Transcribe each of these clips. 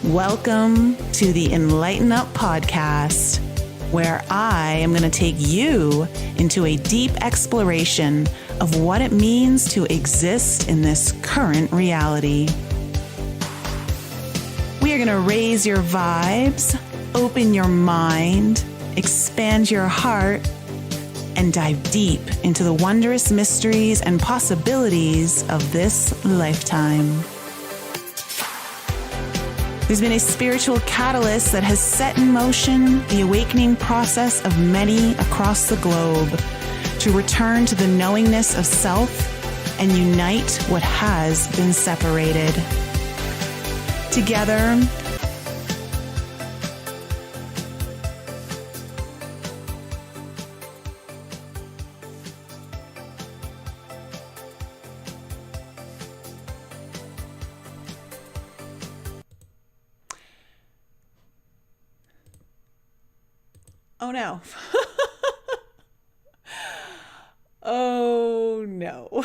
Welcome to the Enlighten Up podcast, where I am going to take you into a deep exploration of what it means to exist in this current reality. We are going to raise your vibes, open your mind, expand your heart, and dive deep into the wondrous mysteries and possibilities of this lifetime. There's been a spiritual catalyst that has set in motion the awakening process of many across the globe to return to the knowingness of self and unite what has been separated. Together, oh no. Oh no.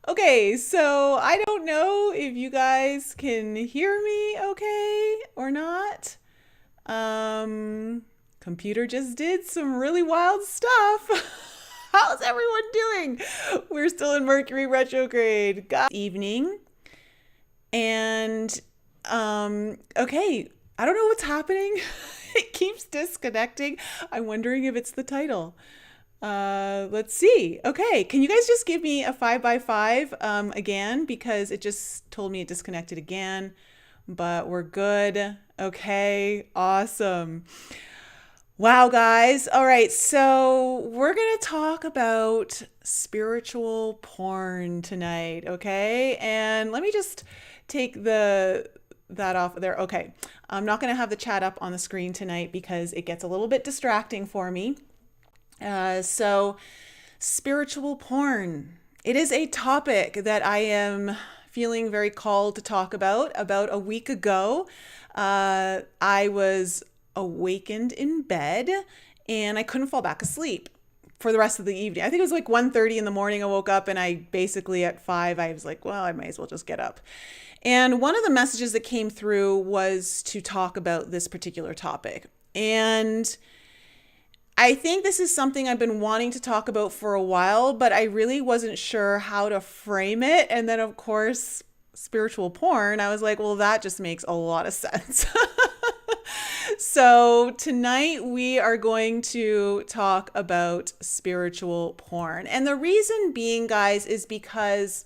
Okay, so I don't know if you guys can hear me okay or not. Computer just did some really wild stuff. How's everyone doing? We're still in Mercury retrograde. Good evening. And okay, I don't know what's happening. It keeps disconnecting. I'm wondering if it's the title. Let's see. Okay. Can you guys just give me a 5x5 again? Because it just told me it disconnected again, but we're good. Okay. Awesome. Wow, guys. All right. So we're going to talk about spiritual porn tonight. Okay. And let me just take that off there. Okay. I'm not going to have the chat up on the screen tonight because it gets a little bit distracting for me. So spiritual porn, it is a topic that I am feeling very called to talk about. About a week ago, I was awakened in bed and I couldn't fall back asleep for the rest of the evening. I think it was like 1:30 in the morning. I woke up and I basically at 5, I was like, well, I might as well just get up. And one of the messages that came through was to talk about this particular topic. And I think this is something I've been wanting to talk about for a while, but I really wasn't sure how to frame it. And then, of course, spiritual porn, I was like, well, that just makes a lot of sense. So tonight we are going to talk about spiritual porn. And the reason being, guys, is because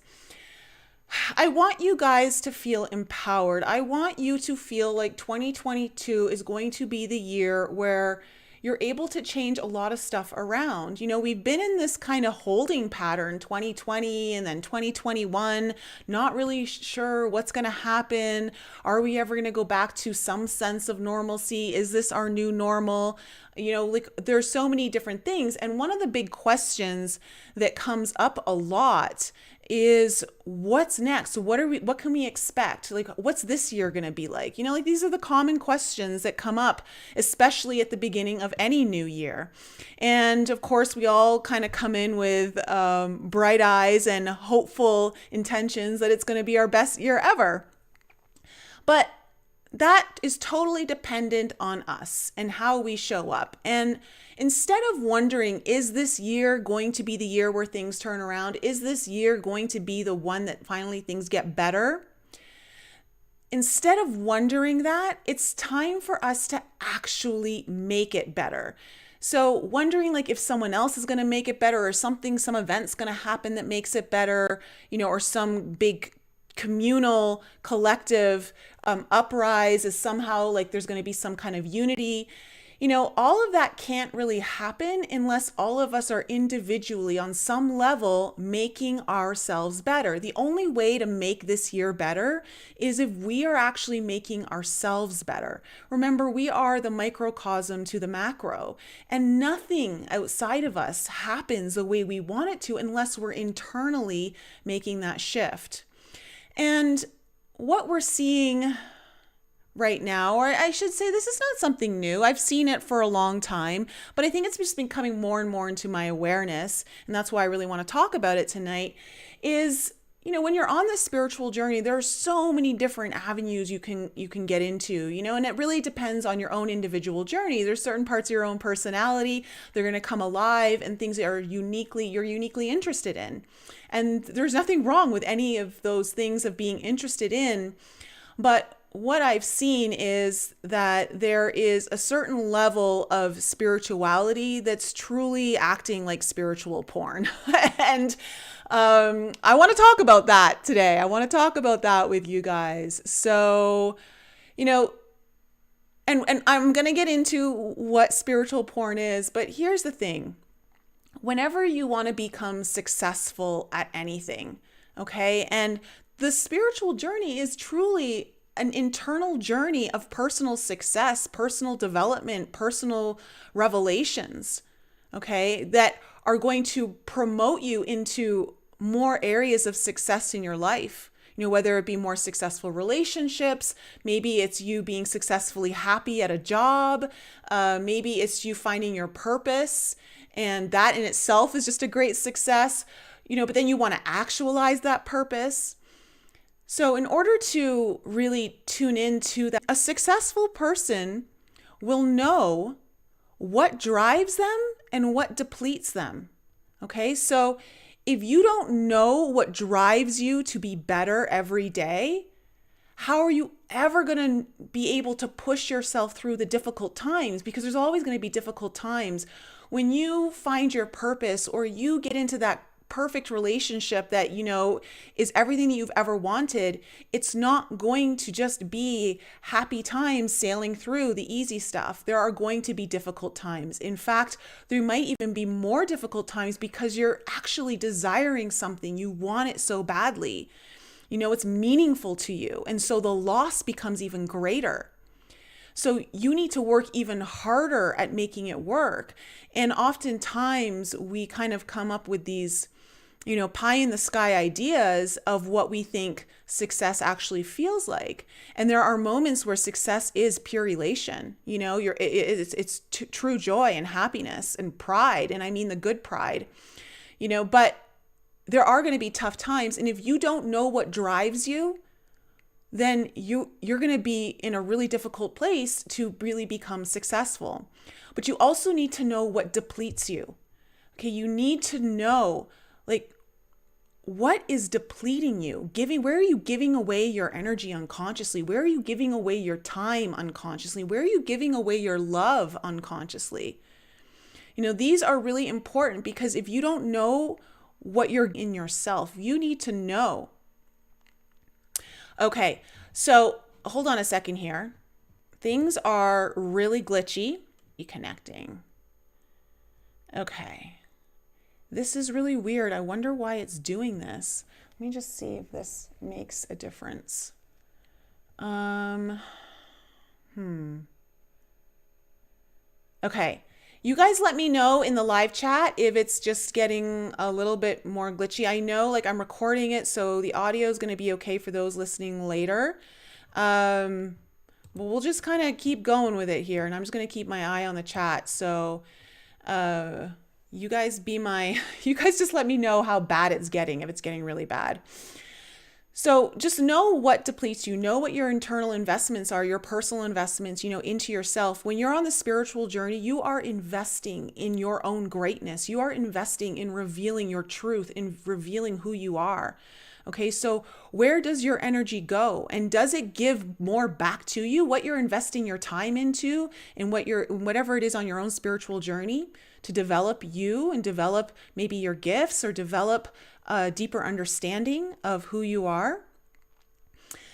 I want you guys to feel empowered. I want you to feel like 2022 is going to be the year where you're able to change a lot of stuff around. You know, we've been in this kind of holding pattern, 2020 and then 2021, not really sure what's going to happen. Are we ever going to go back to some sense of normalcy? Is this our new normal? You know, like there's so many different things. And one of the big questions that comes up a lot is what's next? What can we expect? Like, what's this year going to be like? You know, like these are the common questions that come up, especially at the beginning of any new year. And of course, we all kind of come in with bright eyes and hopeful intentions that it's going to be our best year ever. But that is totally dependent on us and how we show up. And instead of wondering, is this year going to be the year where things turn around? Is this year going to be the one that finally things get better? Instead of wondering that, it's time for us to actually make it better. So wondering like if someone else is going to make it better or some event's going to happen that makes it better, you know, or some big communal collective uprise is somehow like there's going to be some kind of unity. You know, all of that can't really happen unless all of us are individually on some level making ourselves better. The only way to make this year better is if we are actually making ourselves better. Remember, we are the microcosm to the macro, and nothing outside of us happens the way we want it to unless we're internally making that shift. And what we're seeing right now, or I should say this is not something new. I've seen it for a long time, but I think it's just been coming more and more into my awareness. And that's why I really want to talk about it tonight is, when you're on this spiritual journey, there are so many different avenues you can get into, and it really depends on your own individual journey. There's certain parts of your own personality, they're going to come alive, and things that you're uniquely interested in. And there's nothing wrong with any of those things of being interested in. But what I've seen is that there is a certain level of spirituality that's truly acting like spiritual porn. And I want to talk about that today. I want to talk about that with you guys. So, and I'm going to get into what spiritual porn is, but here's the thing. Whenever you want to become successful at anything, okay, and the spiritual journey is truly an internal journey of personal success, personal development, personal revelations, okay, that are going to promote you into more areas of success in your life. Whether it be more successful relationships, maybe it's you being successfully happy at a job, maybe it's you finding your purpose, and that in itself is just a great success, but then you want to actualize that purpose. So in order to really tune into that, a successful person will know what drives them and what depletes them. Okay, so if you don't know what drives you to be better every day, how are you ever going to be able to push yourself through the difficult times? Because there's always going to be difficult times. When you find your purpose or you get into that perfect relationship that, is everything that you've ever wanted, it's not going to just be happy times sailing through the easy stuff. There are going to be difficult times. In fact, there might even be more difficult times because you're actually desiring something. You want it so badly. It's meaningful to you. And so the loss becomes even greater. So you need to work even harder at making it work. And oftentimes we kind of come up with these pie in the sky ideas of what we think success actually feels like. And there are moments where success is pure elation. It's true joy and happiness and pride. And I mean the good pride, but there are going to be tough times. And if you don't know what drives you, then you're going to be in a really difficult place to really become successful. But you also need to know what depletes you. Okay, you need to know, what is depleting you? Where are you giving away your energy unconsciously? Where are you giving away your time unconsciously? Where are you giving away your love unconsciously? These are really important because if you don't know what you're in yourself, you need to know. Okay, so hold on a second here. Things are really glitchy. Connecting. Okay. This is really weird. I wonder why it's doing this. Let me just see if this makes a difference. Okay. You guys let me know in the live chat if it's just getting a little bit more glitchy. I know I'm recording it, so the audio is going to be okay for those listening later. But we'll just kind of keep going with it here. And I'm just going to keep my eye on the chat. So, you guys just let me know how bad it's getting, if it's getting really bad. So just know what depletes you, know what your internal investments are, your personal investments, into yourself. When you're on the spiritual journey, you are investing in your own greatness. You are investing in revealing your truth, in revealing who you are. Okay, so where does your energy go? And does it give more back to you? What you're investing your time into and whatever it is on your own spiritual journey to develop you and develop maybe your gifts or develop a deeper understanding of who you are,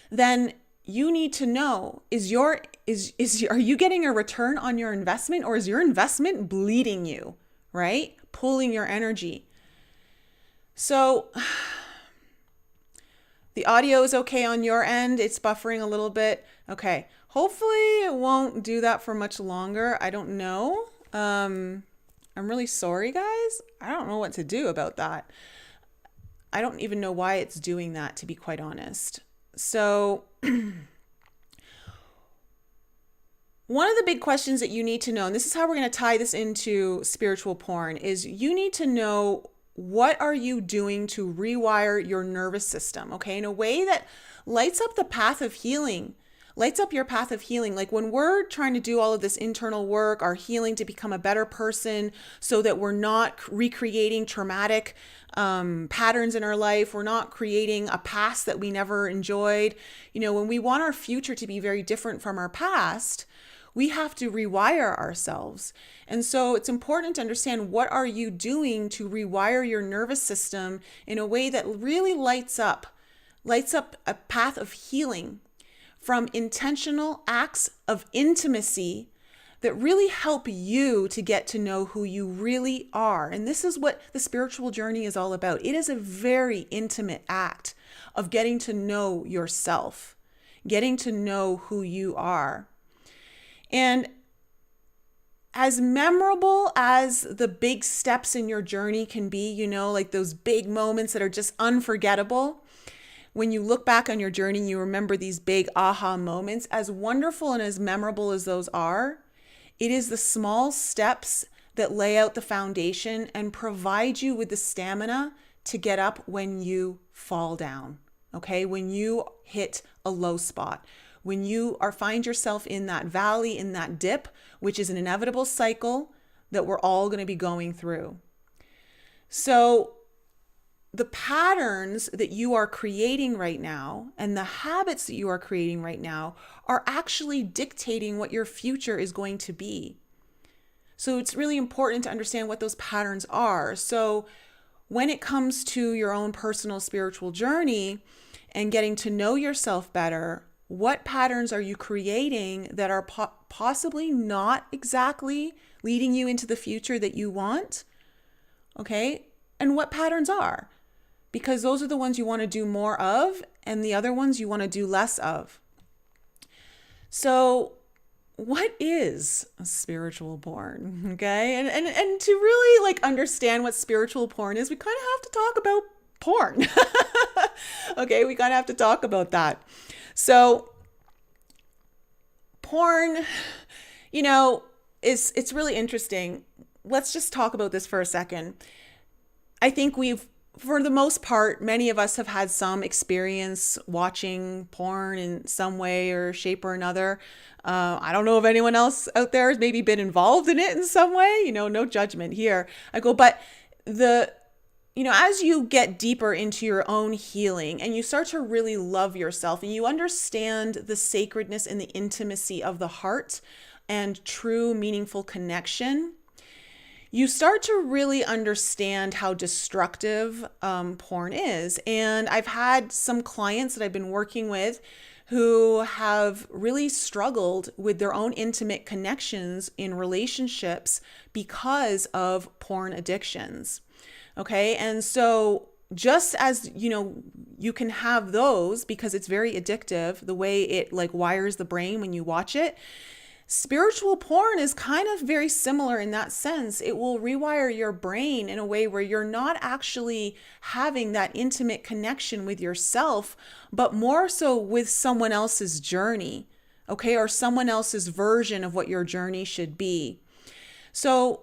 then you need to know, are you getting a return on your investment, or is your investment bleeding you, right? Pulling your energy. So the audio is okay on your end. It's buffering a little bit. Okay. Hopefully it won't do that for much longer. I don't know. I'm really sorry, guys. I don't know what to do about that. I don't even know why it's doing that, to be quite honest. So one of the big questions that you need to know, and this is how we're going to tie this into spiritual porn, is you need to know what are you doing to rewire your nervous system, okay, in a way that lights up the path of healing, lights up your path of healing. Like when we're trying to do all of this internal work, our healing to become a better person so that we're not recreating traumatic patterns in our life, we're not creating a past that we never enjoyed. When we want our future to be very different from our past, we have to rewire ourselves. And so it's important to understand, what are you doing to rewire your nervous system in a way that really lights up a path of healing from intentional acts of intimacy that really help you to get to know who you really are. And this is what the spiritual journey is all about. It is a very intimate act of getting to know yourself, getting to know who you are. And as memorable as the big steps in your journey can be, like those big moments that are just unforgettable, when you look back on your journey, you remember these big aha moments. As wonderful and as memorable as those are, it is the small steps that lay out the foundation and provide you with the stamina to get up when you fall down, okay? When you hit a low spot, when you find yourself in that valley, in that dip, which is an inevitable cycle that we're all going to be going through. So the patterns that you are creating right now and the habits that you are creating right now are actually dictating what your future is going to be. So it's really important to understand what those patterns are. So when it comes to your own personal spiritual journey and getting to know yourself better, what patterns are you creating that are possibly not exactly leading you into the future that you want? Okay. And what patterns are? Because those are the ones you want to do more of, and the other ones you want to do less of. So what is a spiritual porn? Okay. And to really understand what spiritual porn is, we kind of have to talk about porn. Okay. We kind of have to talk about that. So porn, it's really interesting. Let's just talk about this for a second. I think for the most part, many of us have had some experience watching porn in some way or shape or another. I don't know if anyone else out there has maybe been involved in it in some way, no judgment here. But as you get deeper into your own healing and you start to really love yourself and you understand the sacredness and the intimacy of the heart and true meaningful connection, you start to really understand how destructive porn is. And I've had some clients that I've been working with who have really struggled with their own intimate connections in relationships because of porn addictions. Okay. And so just as, you can have those because it's very addictive, the way it wires the brain when you watch it, spiritual porn is kind of very similar in that sense. It will rewire your brain in a way where you're not actually having that intimate connection with yourself, but more so with someone else's journey, okay, or someone else's version of what your journey should be. So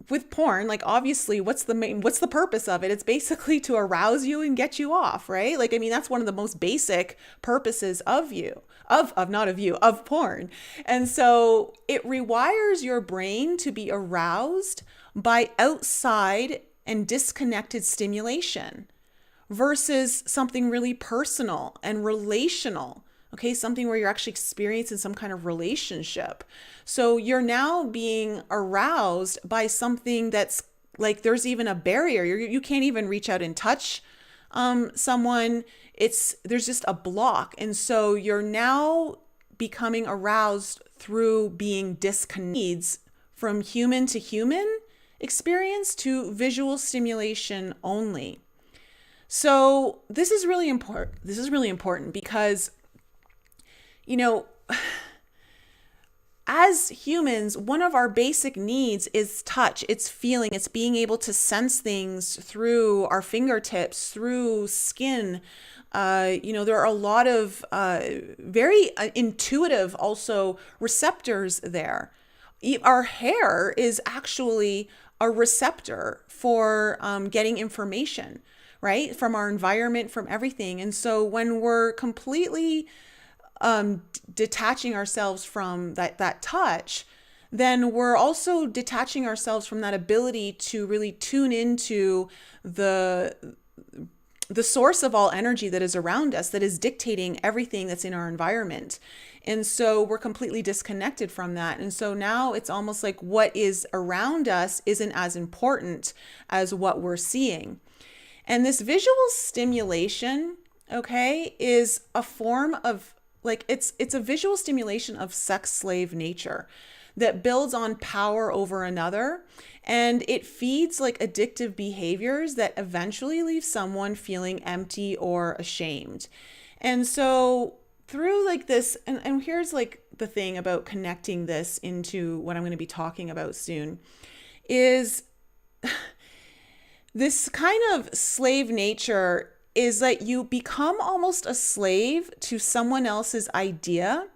with porn, obviously, what's the purpose of it? It's basically to arouse you and get you off, right? That's one of the most basic purposes of porn. And so it rewires your brain to be aroused by outside and disconnected stimulation versus something really personal and relational. Okay, something where you're actually experiencing some kind of relationship. So you're now being aroused by something that's there's even a barrier. You can't even reach out and touch someone. There's just a block. And so you're now becoming aroused through being disconnected from human to human experience to visual stimulation only. So this is really important. This is really important because as humans, one of our basic needs is touch. It's feeling. It's being able to sense things through our fingertips, through skin. There are a lot of very intuitive also receptors there. Our hair is actually a receptor for getting information, right? From our environment, from everything. And so when we're completely detaching ourselves from that touch, then we're also detaching ourselves from that ability to really tune into the source of all energy that is around us, that is dictating everything that's in our environment. And so we're completely disconnected from that. And so now it's almost like what is around us isn't as important as what we're seeing. And this visual stimulation, okay, is a form of like, it's a visual stimulation of sex slave nature that builds on power over another, and it feeds like addictive behaviors that eventually leave someone feeling empty or ashamed. And so through like this, and here's like the thing about connecting this into what I'm going to be talking about soon, is this kind of slave nature is that you become almost a slave to someone else's idea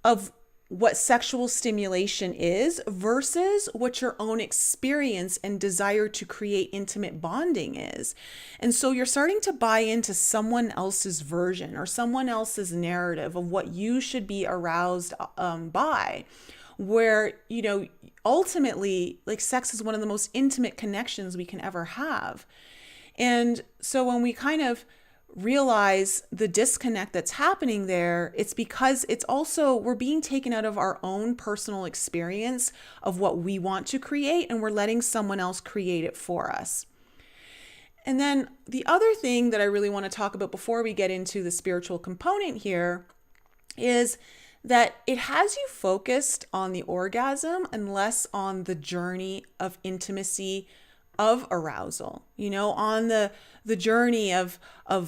of what sexual stimulation is versus what your own experience and desire to create intimate bonding is. And so you're starting to buy into someone else's version or someone else's narrative of what you should be aroused by, where, you know, ultimately, like, sex is one of the most intimate connections we can ever have. And so when we kind of realize the disconnect that's happening there, it's because it's also, we're being taken out of our own personal experience of what we want to create, and we're letting someone else create it for us. And then the other thing that I really want to talk about before we get into the spiritual component here is that it has you focused on the orgasm and less on the journey of intimacy, of arousal, you know, on the journey of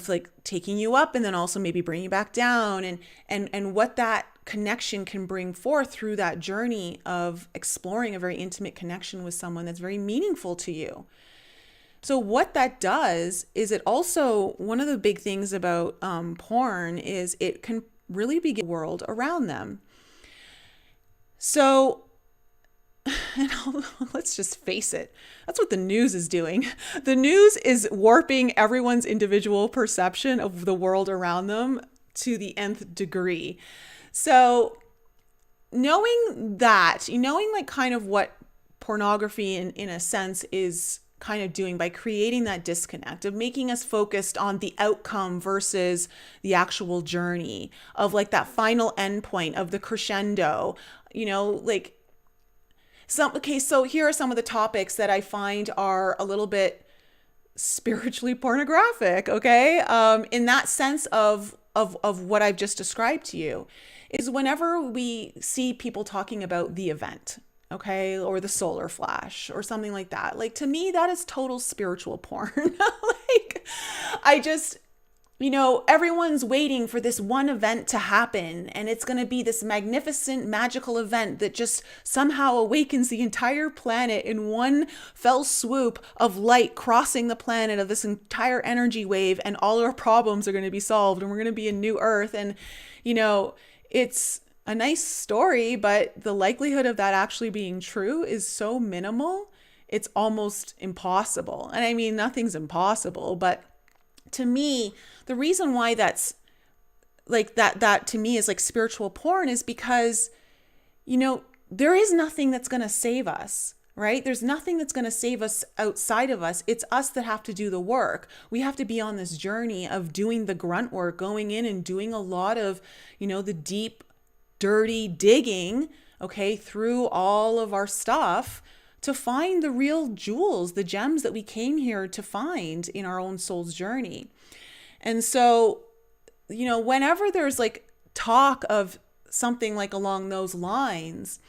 like taking you up and then also maybe bringing you back down, and what that connection can bring forth through that journey of exploring a very intimate connection with someone that's very meaningful to you. So what that does is, it also, one of the big things about porn is it can really begin the world around them. So, and let's just face it, that's what the news is doing. The news is warping everyone's individual perception of the world around them to the nth degree. So knowing that, knowing like kind of what pornography in a sense is kind of doing by creating that disconnect of making us focused on the outcome versus the actual journey of like that final endpoint of the crescendo, you know, like so here are some of the topics that I find are a little bit spiritually pornographic, okay? In that sense of what I've just described to you, is whenever we see people talking about the event, okay, or the solar flash or something like that, like, to me, that is total spiritual porn. Like, I just, you know, everyone's waiting for this one event to happen, and it's going to be this magnificent, magical event that just somehow awakens the entire planet in one fell swoop of light crossing the planet, of this entire energy wave, and all our problems are going to be solved, and we're going to be a new Earth. And, you know, it's a nice story, but the likelihood of that actually being true is so minimal, it's almost impossible. And I mean, nothing's impossible, but to me, the reason why that's like that to me is like spiritual porn is because, you know, there is nothing that's going to save us, right? There's nothing that's going to save us outside of us. It's us that have to do the work. We have to be on this journey of doing the grunt work, going in and doing a lot of, you know, the deep, dirty digging, okay, through all of our stuff to find the real jewels, the gems that we came here to find in our own soul's journey. And so, you know, whenever there's like talk of something like along those lines,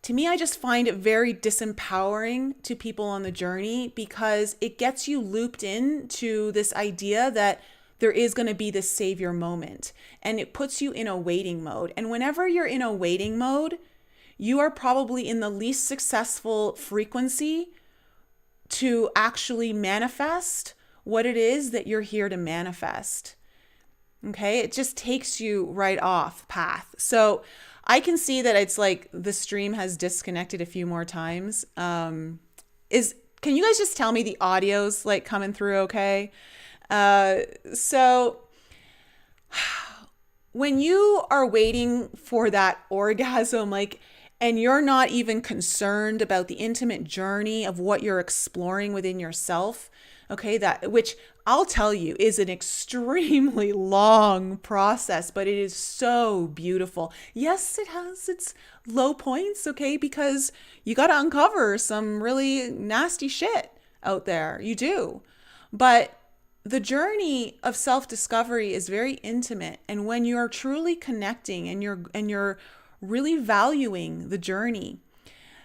to me, I just find it very disempowering to people on the journey, because it gets you looped into this idea that there is going to be this savior moment, and it puts you in a waiting mode. And whenever you're in a waiting mode, you are probably in the least successful frequency to actually manifest what it is that you're here to manifest. Okay, it just takes you right off path. So I can see that it's like the stream has disconnected a few more times. can you guys just tell me the audio's like coming through okay? So when you are waiting for that orgasm, like, and you're not even concerned about the intimate journey of what you're exploring within yourself, okay, that, which I'll tell you is an extremely long process, but it is so beautiful. Yes, it has its low points, okay, because you got to uncover some really nasty shit out there. You do. But the journey of self-discovery is very intimate, and when you are truly connecting and you're really valuing the journey,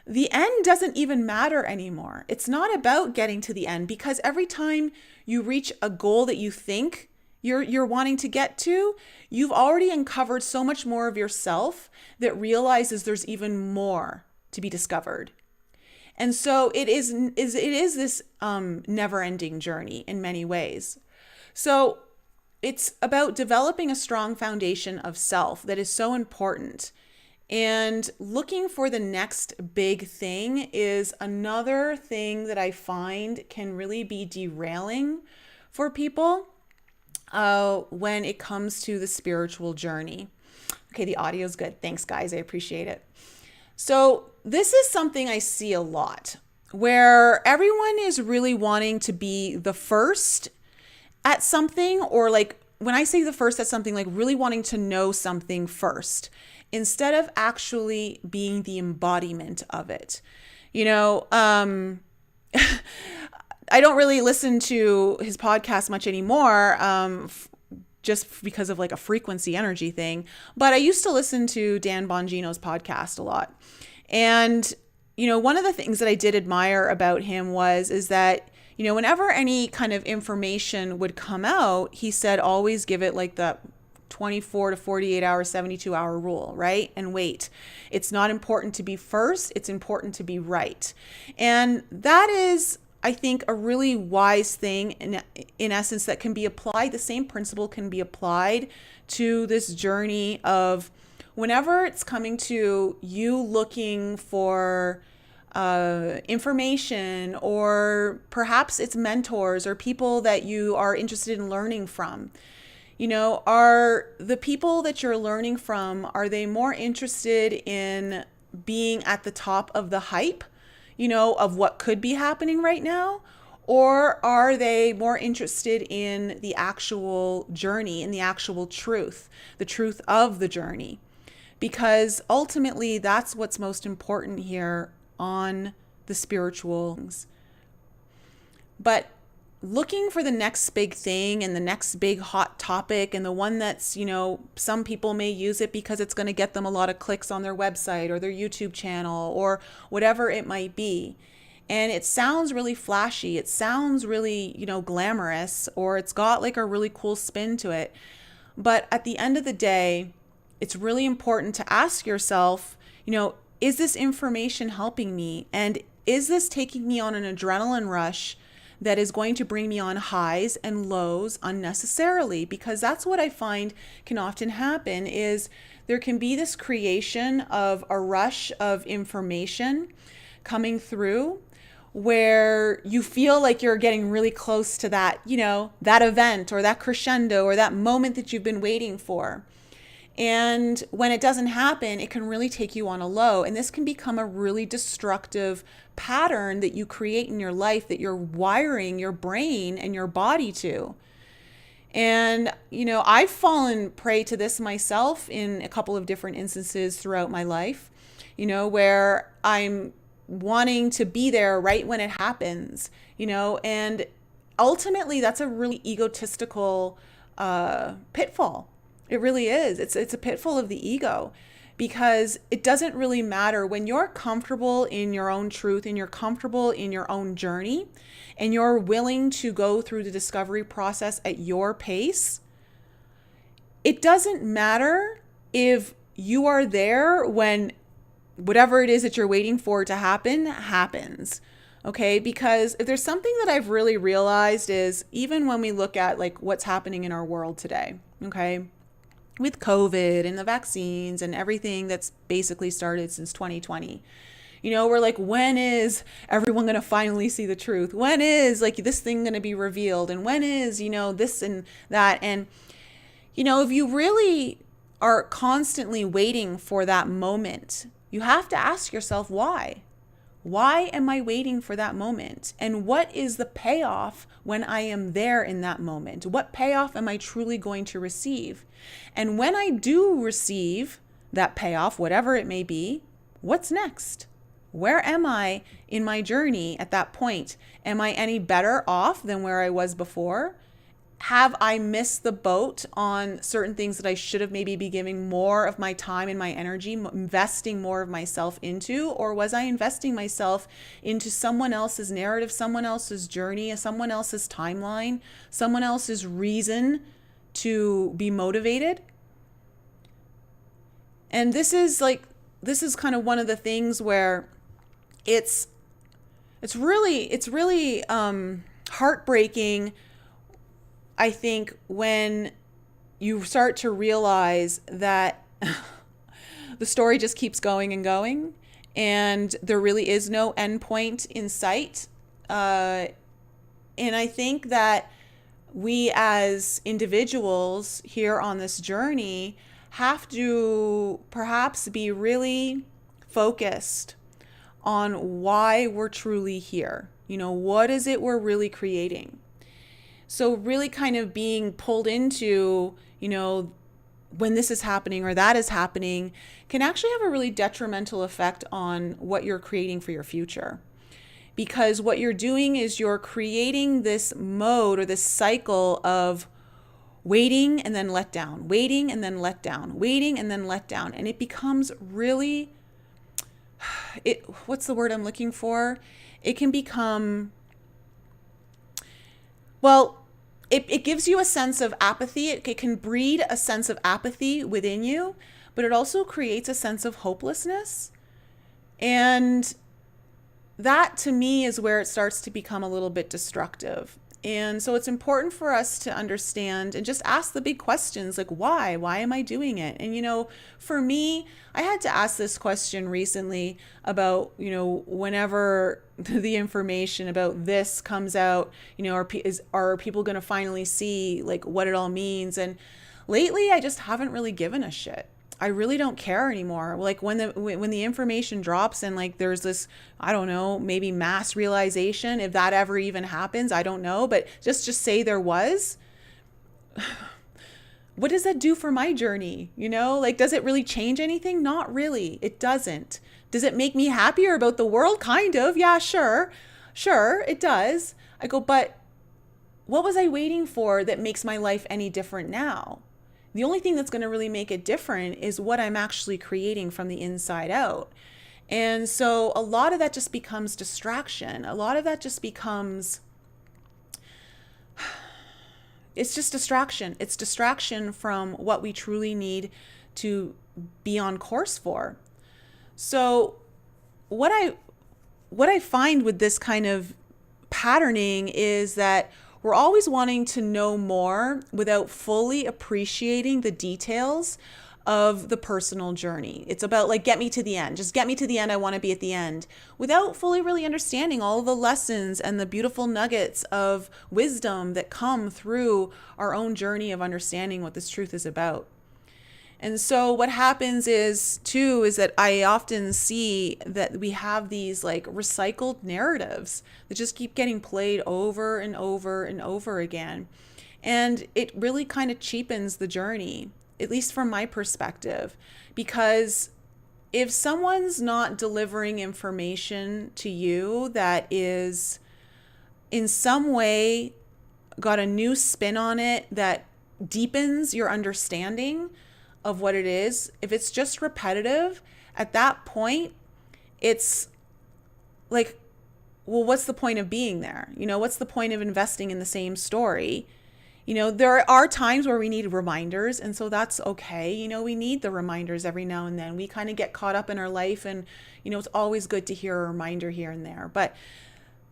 the end doesn't even matter anymore. It's not about getting to the end, because every time you reach a goal that you think you're wanting to get to, you've already uncovered so much more of yourself that realizes there's even more to be discovered. And so it is this never-ending journey in many ways. So it's about developing a strong foundation of self that is so important. And looking for the next big thing is another thing that I find can really be derailing for people when it comes to the spiritual journey. Okay, the audio is good. Thanks, guys. I appreciate it. So this is something I see a lot, where everyone is really wanting to be the first at something, or like when I say the first at something, like really wanting to know something first, instead of actually being the embodiment of it. I don't really listen to his podcast much anymore, just because of like a frequency energy thing. But I used to listen to Dan Bongino's podcast a lot. And, one of the things that I did admire about him is that, whenever any kind of information would come out, he said, always give it like the 24 to 48 hour, 72 hour rule, right? And wait, it's not important to be first. It's important to be right. And that is, I think, a really wise thing in essence that can be applied. The same principle can be applied to this journey of whenever it's coming to you looking for information, or perhaps it's mentors or people that you are interested in learning from. Are the people that you're learning from, are they more interested in being at the top of the hype, of what could be happening right now? Or are they more interested in the actual journey, in the actual truth, the truth of the journey? Because ultimately, that's what's most important here on the spiritual things. But looking for the next big thing and the next big hot topic, and the one that's, some people may use it because it's going to get them a lot of clicks on their website or their YouTube channel or whatever it might be. And it sounds really flashy. It sounds really, glamorous, or it's got like a really cool spin to it. But at the end of the day, it's really important to ask yourself, is this information helping me? And is this taking me on an adrenaline rush that is going to bring me on highs and lows unnecessarily? Because that's what I find can often happen, is there can be this creation of a rush of information coming through where you feel like you're getting really close to that, that event or that crescendo or that moment that you've been waiting for. And when it doesn't happen, it can really take you on a low. And this can become a really destructive pattern that you create in your life, that you're wiring your brain and your body to. And, I've fallen prey to this myself in a couple of different instances throughout my life, where I'm wanting to be there right when it happens, and ultimately that's a really egotistical pitfall. It really is. It's a pitfall of the ego, because it doesn't really matter when you're comfortable in your own truth and you're comfortable in your own journey and you're willing to go through the discovery process at your pace. It doesn't matter if you are there when whatever it is that you're waiting for to happen happens. Okay, because if there's something that I've really realized is, even when we look at like what's happening in our world today, okay, with COVID and the vaccines and everything that's basically started since 2020, We're like, when is everyone going to finally see the truth? When is like this thing going to be revealed? And when is, this and that? And, if you really are constantly waiting for that moment, you have to ask yourself, why? Why am I waiting for that moment? And what is the payoff when I am there in that moment? What payoff am I truly going to receive? And when I do receive that payoff, whatever it may be, what's next? Where am I in my journey at that point? Am I any better off than where I was before? Have I missed the boat on certain things that I should have maybe be giving more of my time and my energy, investing more of myself into? Or was I investing myself into someone else's narrative, someone else's journey, someone else's timeline, someone else's reason to be motivated? And this is kind of one of the things where it's really heartbreaking, I think, when you start to realize that the story just keeps going and going, and there really is no end point in sight. And I think that we as individuals here on this journey have to perhaps be really focused on why we're truly here. What is it we're really creating? So really kind of being pulled into, when this is happening or that is happening can actually have a really detrimental effect on what you're creating for your future. Because what you're doing is you're creating this mode or this cycle of waiting and then let down, waiting and then let down, waiting and then let down. And it becomes really, what's the word I'm looking for? It can become, well, it gives you a sense of apathy. It can breed a sense of apathy within you, but it also creates a sense of hopelessness. And that to me is where it starts to become a little bit destructive. And so it's important for us to understand and just ask the big questions like, why? Why am I doing it? And, for me, I had to ask this question recently about, whenever the information about this comes out, are people going to finally see like what it all means? And lately, I just haven't really given a shit. I really don't care anymore. Like when the information drops and like there's this, I don't know, maybe mass realization, if that ever even happens, I don't know, but just say there was, what does that do for my journey? Like, does it really change anything? Not really. It doesn't. Does it make me happier about the world? Kind of. Yeah, sure, it does. I go, but what was I waiting for that makes my life any different now? The only thing that's going to really make it different is what I'm actually creating from the inside out. And so a lot of that just becomes distraction. A lot of that just becomes, it's just distraction. It's distraction from what we truly need to be on course for. So what I find with this kind of patterning is that we're always wanting to know more without fully appreciating the details of the personal journey. It's about like, get me to the end. Just get me to the end. I want to be at the end, without fully really understanding all the lessons and the beautiful nuggets of wisdom that come through our own journey of understanding what this truth is about. And so what happens is that I often see that we have these like recycled narratives that just keep getting played over and over and over again. And it really kind of cheapens the journey, at least from my perspective, because if someone's not delivering information to you that is in some way got a new spin on it that deepens your understanding of what it is, if it's just repetitive, at that point, it's like, well, what's the point of being there? What's the point of investing in the same story? There are times where we need reminders, and so that's okay. We need the reminders every now and then. We kind of get caught up in our life, and, it's always good to hear a reminder here and there. But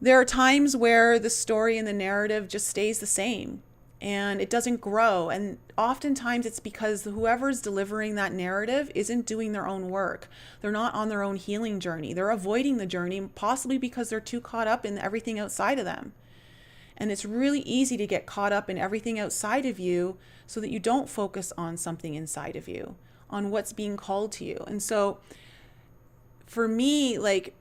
there are times where the story and the narrative just stays the same. and it doesn't grow. And oftentimes it's because whoever's delivering that narrative isn't doing their own work. They're not on their own healing journey. They're avoiding the journey, possibly because they're too caught up in everything outside of them. And it's really easy to get caught up in everything outside of you so that you don't focus on something inside of you, on what's being called to you. And so for me, like,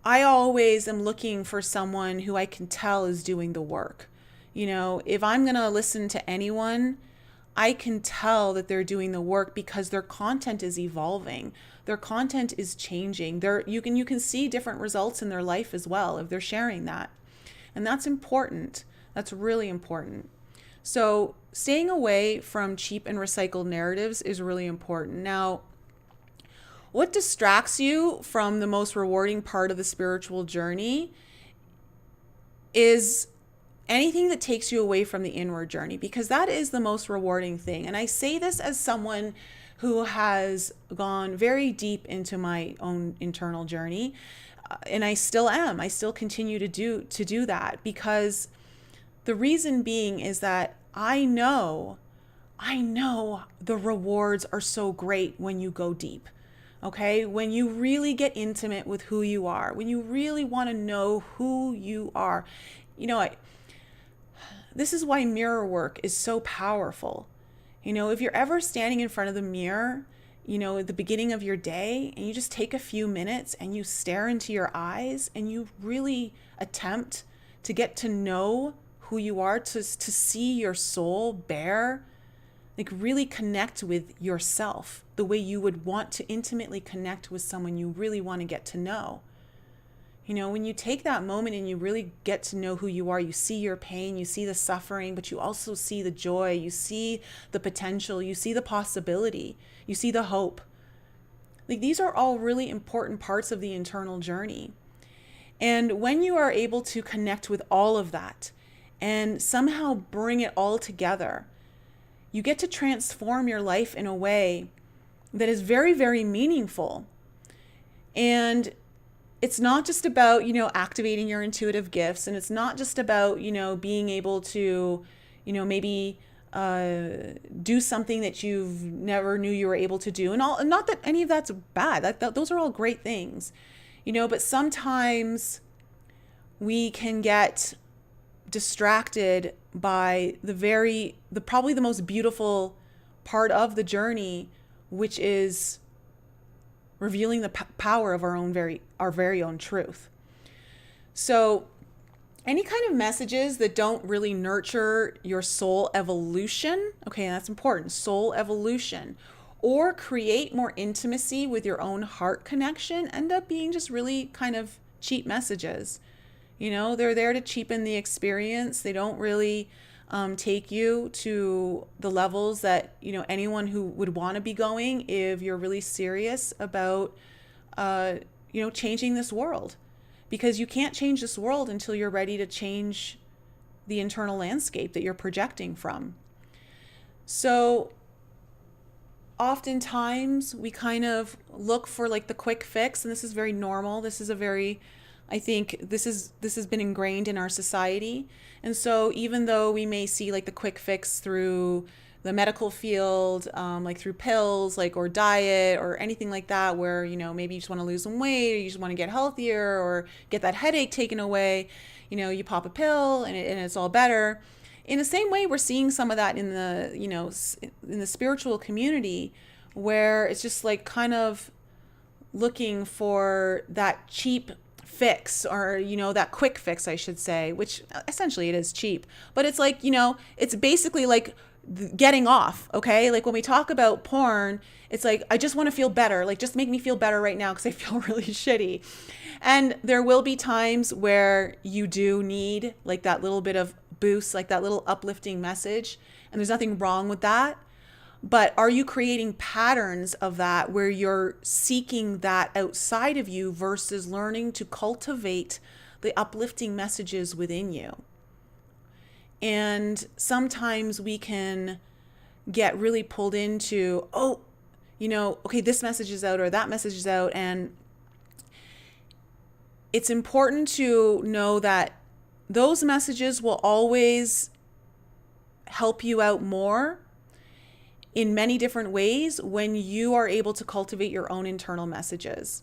I always am looking for someone who I can tell is doing the work. You know, if I'm going to listen to anyone, I can tell that they're doing the work because their content is evolving. Their content is changing. You can see different results in their life as well if they're sharing that. And that's important. That's really important. So staying away from cheap and recycled narratives is really important. Now, what distracts you from the most rewarding part of the spiritual journey is anything that takes you away from the inward journey, because that is the most rewarding thing. And I say this as someone who has gone very deep into my own internal journey. And I still am. I still continue to do that, because the reason being is that I know the rewards are so great when you go deep. Okay? When you really get intimate with who you are, when you really want to know who you are. You know, this is why mirror work is so powerful. You know, if you're ever standing in front of the mirror, you know, at the beginning of your day, and you just take a few minutes and you stare into your eyes and you really attempt to get to know who you are, to see your soul bare, like really connect with yourself the way you would want to intimately connect with someone you really want to get to know. You know, when you take that moment and you really get to know who you are, you see your pain, you see the suffering, but you also see the joy, you see the potential, you see the possibility, you see the hope. Like, these are all really important parts of the internal journey. And when you are able to connect with all of that and somehow bring it all together, you get to transform your life in a way that is very, very meaningful. And it's not just about, you know, activating your intuitive gifts, and it's not just about, you know, being able to, you know, maybe do something that you've never knew you were able to do. And not that any of that's bad. Those are all great things, you know, but sometimes we can get distracted by probably the most beautiful part of the journey, which is revealing the power of our very own truth. So any kind of messages that don't really nurture your soul evolution, okay, and that's important, soul evolution, or create more intimacy with your own heart connection, end up being just really kind of cheap messages. You know, they're there to cheapen the experience. They don't really take you to the levels that, you know, anyone who would want to be going if you're really serious about, you know, changing this world. Because you can't change this world until you're ready to change the internal landscape that you're projecting from. So oftentimes we kind of look for like the quick fix, and this is very normal. I think this has been ingrained in our society. And so even though we may see like the quick fix through the medical field, like through pills, like, or diet or anything like that, where, you know, maybe you just want to lose some weight, or you just want to get healthier or get that headache taken away, you know, you pop a pill and it's all better. In the same way, we're seeing some of that in the, you know, in the spiritual community, where it's just like kind of looking for that cheap fix, or, you know, that quick fix, I should say, which essentially it is cheap, but it's like, you know, it's basically like getting off. Okay. Like when we talk about porn, it's like, I just want to feel better. Like, just make me feel better right now, because I feel really shitty. And there will be times where you do need like that little bit of boost, like that little uplifting message. And there's nothing wrong with that. But are you creating patterns of that where you're seeking that outside of you versus learning to cultivate the uplifting messages within you? And sometimes we can get really pulled into, oh, you know, okay, this message is out or that message is out. And it's important to know that those messages will always help you out more in many different ways when you are able to cultivate your own internal messages.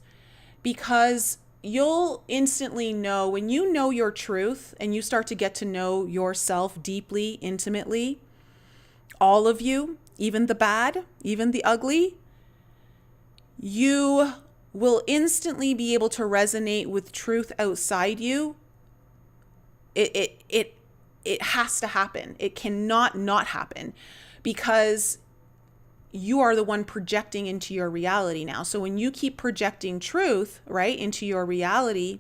Because you'll instantly know when you know your truth and you start to get to know yourself deeply, intimately, all of you, even the bad, even the ugly, you will instantly be able to resonate with truth outside you. It has to happen. It cannot not happen, because you are the one projecting into your reality now. So when you keep projecting truth, right, into your reality,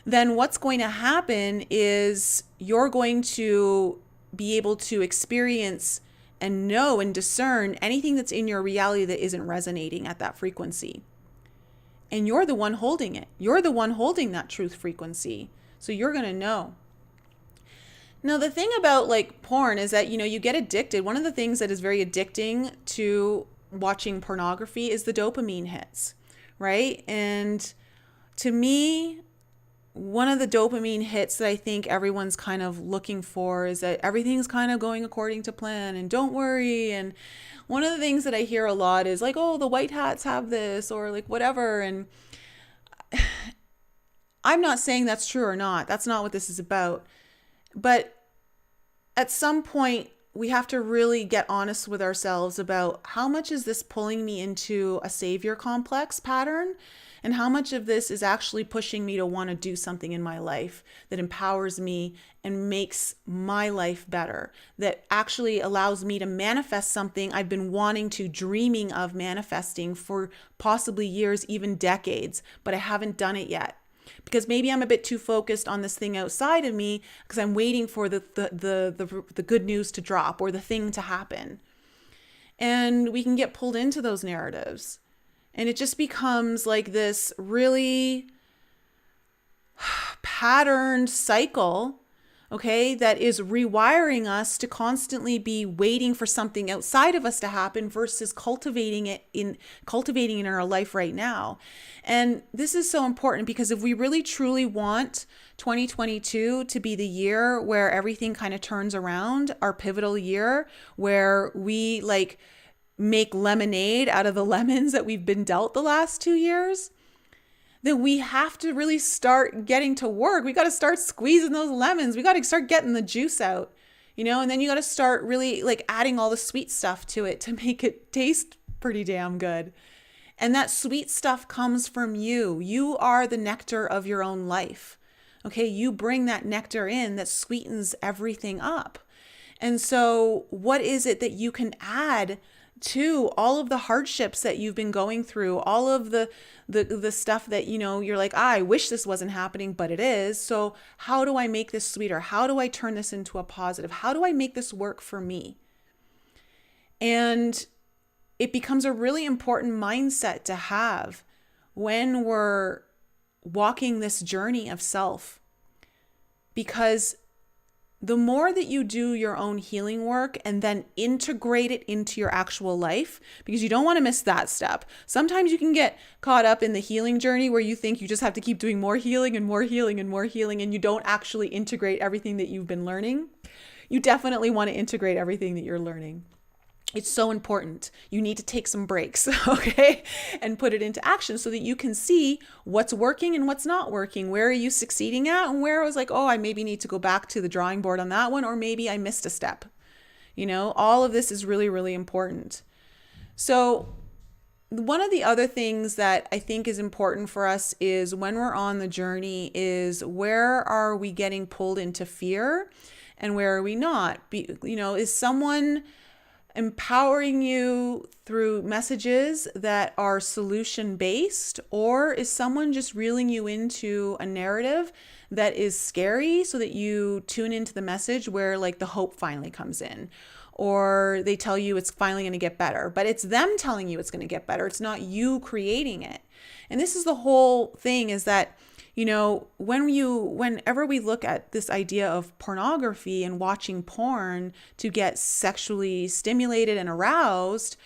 then what's going to happen is you're going to be able to experience and know and discern anything that's in your reality that isn't resonating at that frequency. And you're the one holding it. You're the one holding that truth frequency. So you're going to know. Now, the thing about like porn is that, you get addicted. One of the things that is very addicting to watching pornography is the dopamine hits, right? And to me, one of the dopamine hits that I think everyone's kind of looking for is that everything's kind of going according to plan and don't worry. And one of the things that I hear a lot is like, oh, the white hats have this or like whatever. And I'm not saying that's true or not. That's not what this is about. But at some point, we have to really get honest with ourselves about how much is this pulling me into a savior complex pattern, and how much of this is actually pushing me to want to do something in my life that empowers me and makes my life better, that actually allows me to manifest something I've been wanting to, dreaming of manifesting for possibly years, even decades, but I haven't done it yet. Because maybe I'm a bit too focused on this thing outside of me because I'm waiting for the good news to drop or the thing to happen. And we can get pulled into those narratives. And it just becomes like this really patterned cycle, okay, that is rewiring us to constantly be waiting for something outside of us to happen versus cultivating it in our life right now. And this is so important because if we really truly want 2022 to be the year where everything kind of turns around, our pivotal year where we like make lemonade out of the lemons that we've been dealt the last 2 years, then we have to really start getting to work. We got to start squeezing those lemons. We got to start getting the juice out, and then you got to start really like adding all the sweet stuff to it to make it taste pretty damn good. And that sweet stuff comes from you. You are the nectar of your own life. Okay. You bring that nectar in that sweetens everything up. And so what is it that you can add to all of the hardships that you've been going through, all of the stuff that, you're like, I wish this wasn't happening, but it is. So how do I make this sweeter? How do I turn this into a positive? How do I make this work for me? And it becomes a really important mindset to have when we're walking this journey of self, because the more that you do your own healing work and then integrate it into your actual life, because you don't want to miss that step. Sometimes you can get caught up in the healing journey where you think you just have to keep doing more healing and more healing and more healing, and you don't actually integrate everything that you've been learning. You definitely want to integrate everything that you're learning. It's so important. You need to take some breaks, okay? And put it into action so that you can see what's working and what's not working. Where are you succeeding at? And where I was like, oh, I maybe need to go back to the drawing board on that one, or maybe I missed a step. All of this is really, really important. So one of the other things that I think is important for us is when we're on the journey is where are we getting pulled into fear and where are we not? Is someone empowering you through messages that are solution based, or is someone just reeling you into a narrative that is scary so that you tune into the message where like the hope finally comes in, or they tell you it's finally going to get better, but it's them telling you it's going to get better. It's not you creating it. And this is the whole thing, is that whenever we look at this idea of pornography and watching porn to get sexually stimulated and aroused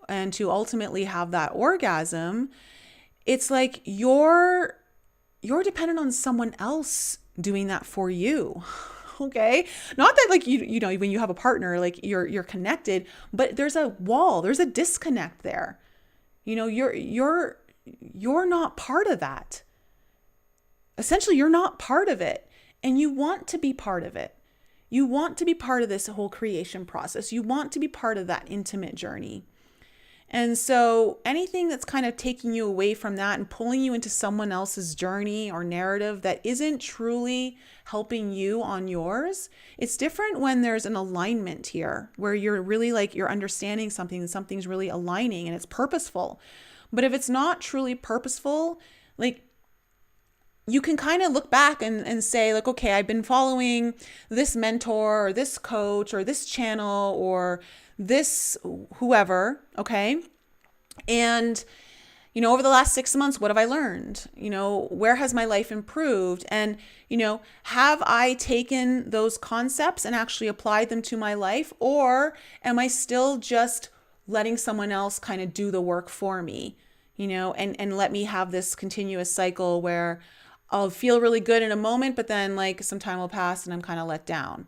and to ultimately have that orgasm, it's like you're dependent on someone else doing that for you. Okay. Not that like, you know, when you have a partner, like you're connected, but there's a wall, there's a disconnect there. You know, you're not part of that. Essentially, you're not part of it, and you want to be part of it. You want to be part of this whole creation process. You want to be part of that intimate journey. And so anything that's kind of taking you away from that and pulling you into someone else's journey or narrative that isn't truly helping you on yours, it's different when there's an alignment here where you're really like, you're understanding something and something's really aligning and it's purposeful. But if it's not truly purposeful, like, you can kind of look back and say like, okay, I've been following this mentor or this coach or this channel or this whoever, okay? And, you know, over the last 6 months, what have I learned? You know, where has my life improved? And, you know, have I taken those concepts and actually applied them to my life? Or am I still just letting someone else kind of do the work for me, you know, and let me have this continuous cycle where I'll feel really good in a moment, but then like some time will pass and I'm kind of let down.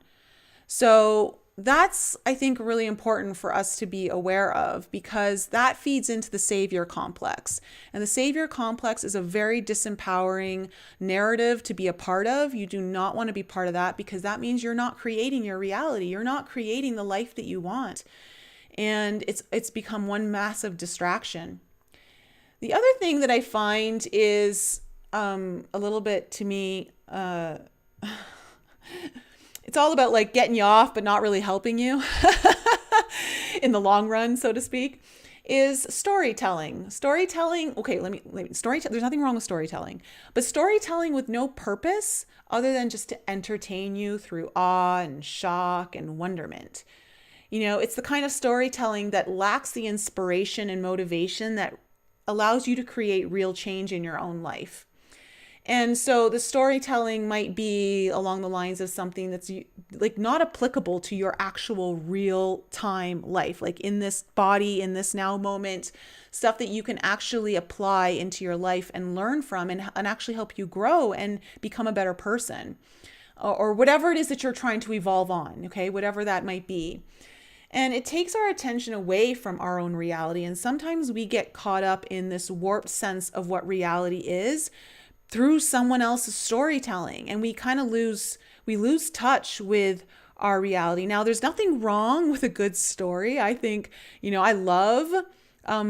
So that's, I think, really important for us to be aware of, because that feeds into the savior complex. And the savior complex is a very disempowering narrative to be a part of. You do not want to be part of that, because that means you're not creating your reality. You're not creating the life that you want. And it's become one massive distraction. The other thing that I find is a little bit, to me, it's all about like getting you off, but not really helping you in the long run, so to speak, is storytelling. Storytelling. Okay, there's nothing wrong with storytelling, but storytelling with no purpose other than just to entertain you through awe and shock and wonderment. You know, it's the kind of storytelling that lacks the inspiration and motivation that allows you to create real change in your own life. And so the storytelling might be along the lines of something that's like not applicable to your actual real time life, like in this body, in this now moment, stuff that you can actually apply into your life and learn from and actually help you grow and become a better person, or whatever it is that you're trying to evolve on. Okay, whatever that might be. And it takes our attention away from our own reality. And sometimes we get caught up in this warped sense of what reality is through someone else's storytelling, and we kind of lose touch with our reality. Now, there's nothing wrong with a good story. I think, you know, I love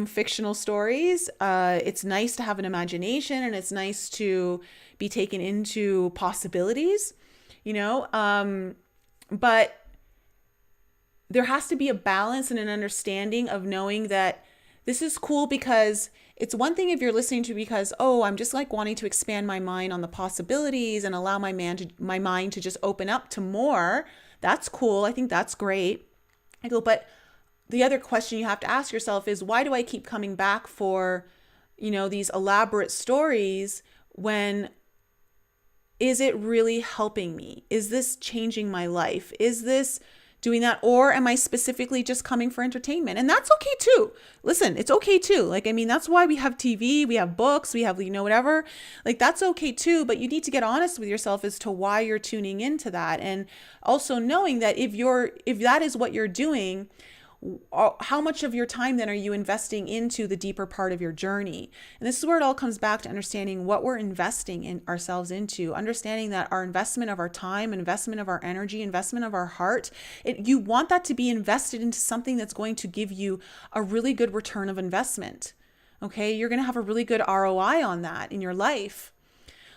fictional stories. It's nice to have an imagination, and it's nice to be taken into possibilities, you know, but there has to be a balance and an understanding of knowing that this is cool, because it's one thing if you're listening to because, oh, I'm just like wanting to expand my mind on the possibilities and allow my mind to just open up to more. That's cool. I think that's great. I go, but the other question you have to ask yourself is, why do I keep coming back for, you know, these elaborate stories when is it really helping me? Is this changing my life? Is this doing that? Or am I specifically just coming for entertainment? And that's okay too. Listen, it's okay too. Like, I mean, that's why we have TV, we have books, we have, you know, whatever. Like, that's okay too. But you need to get honest with yourself as to why you're tuning into that. And also knowing that if that is what you're doing, how much of your time then are you investing into the deeper part of your journey? And this is where it all comes back to understanding what we're investing in ourselves into, understanding that our investment of our time, investment of our energy, investment of our heart, you want that to be invested into something that's going to give you a really good return of investment. Okay, you're going to have a really good ROI on that in your life.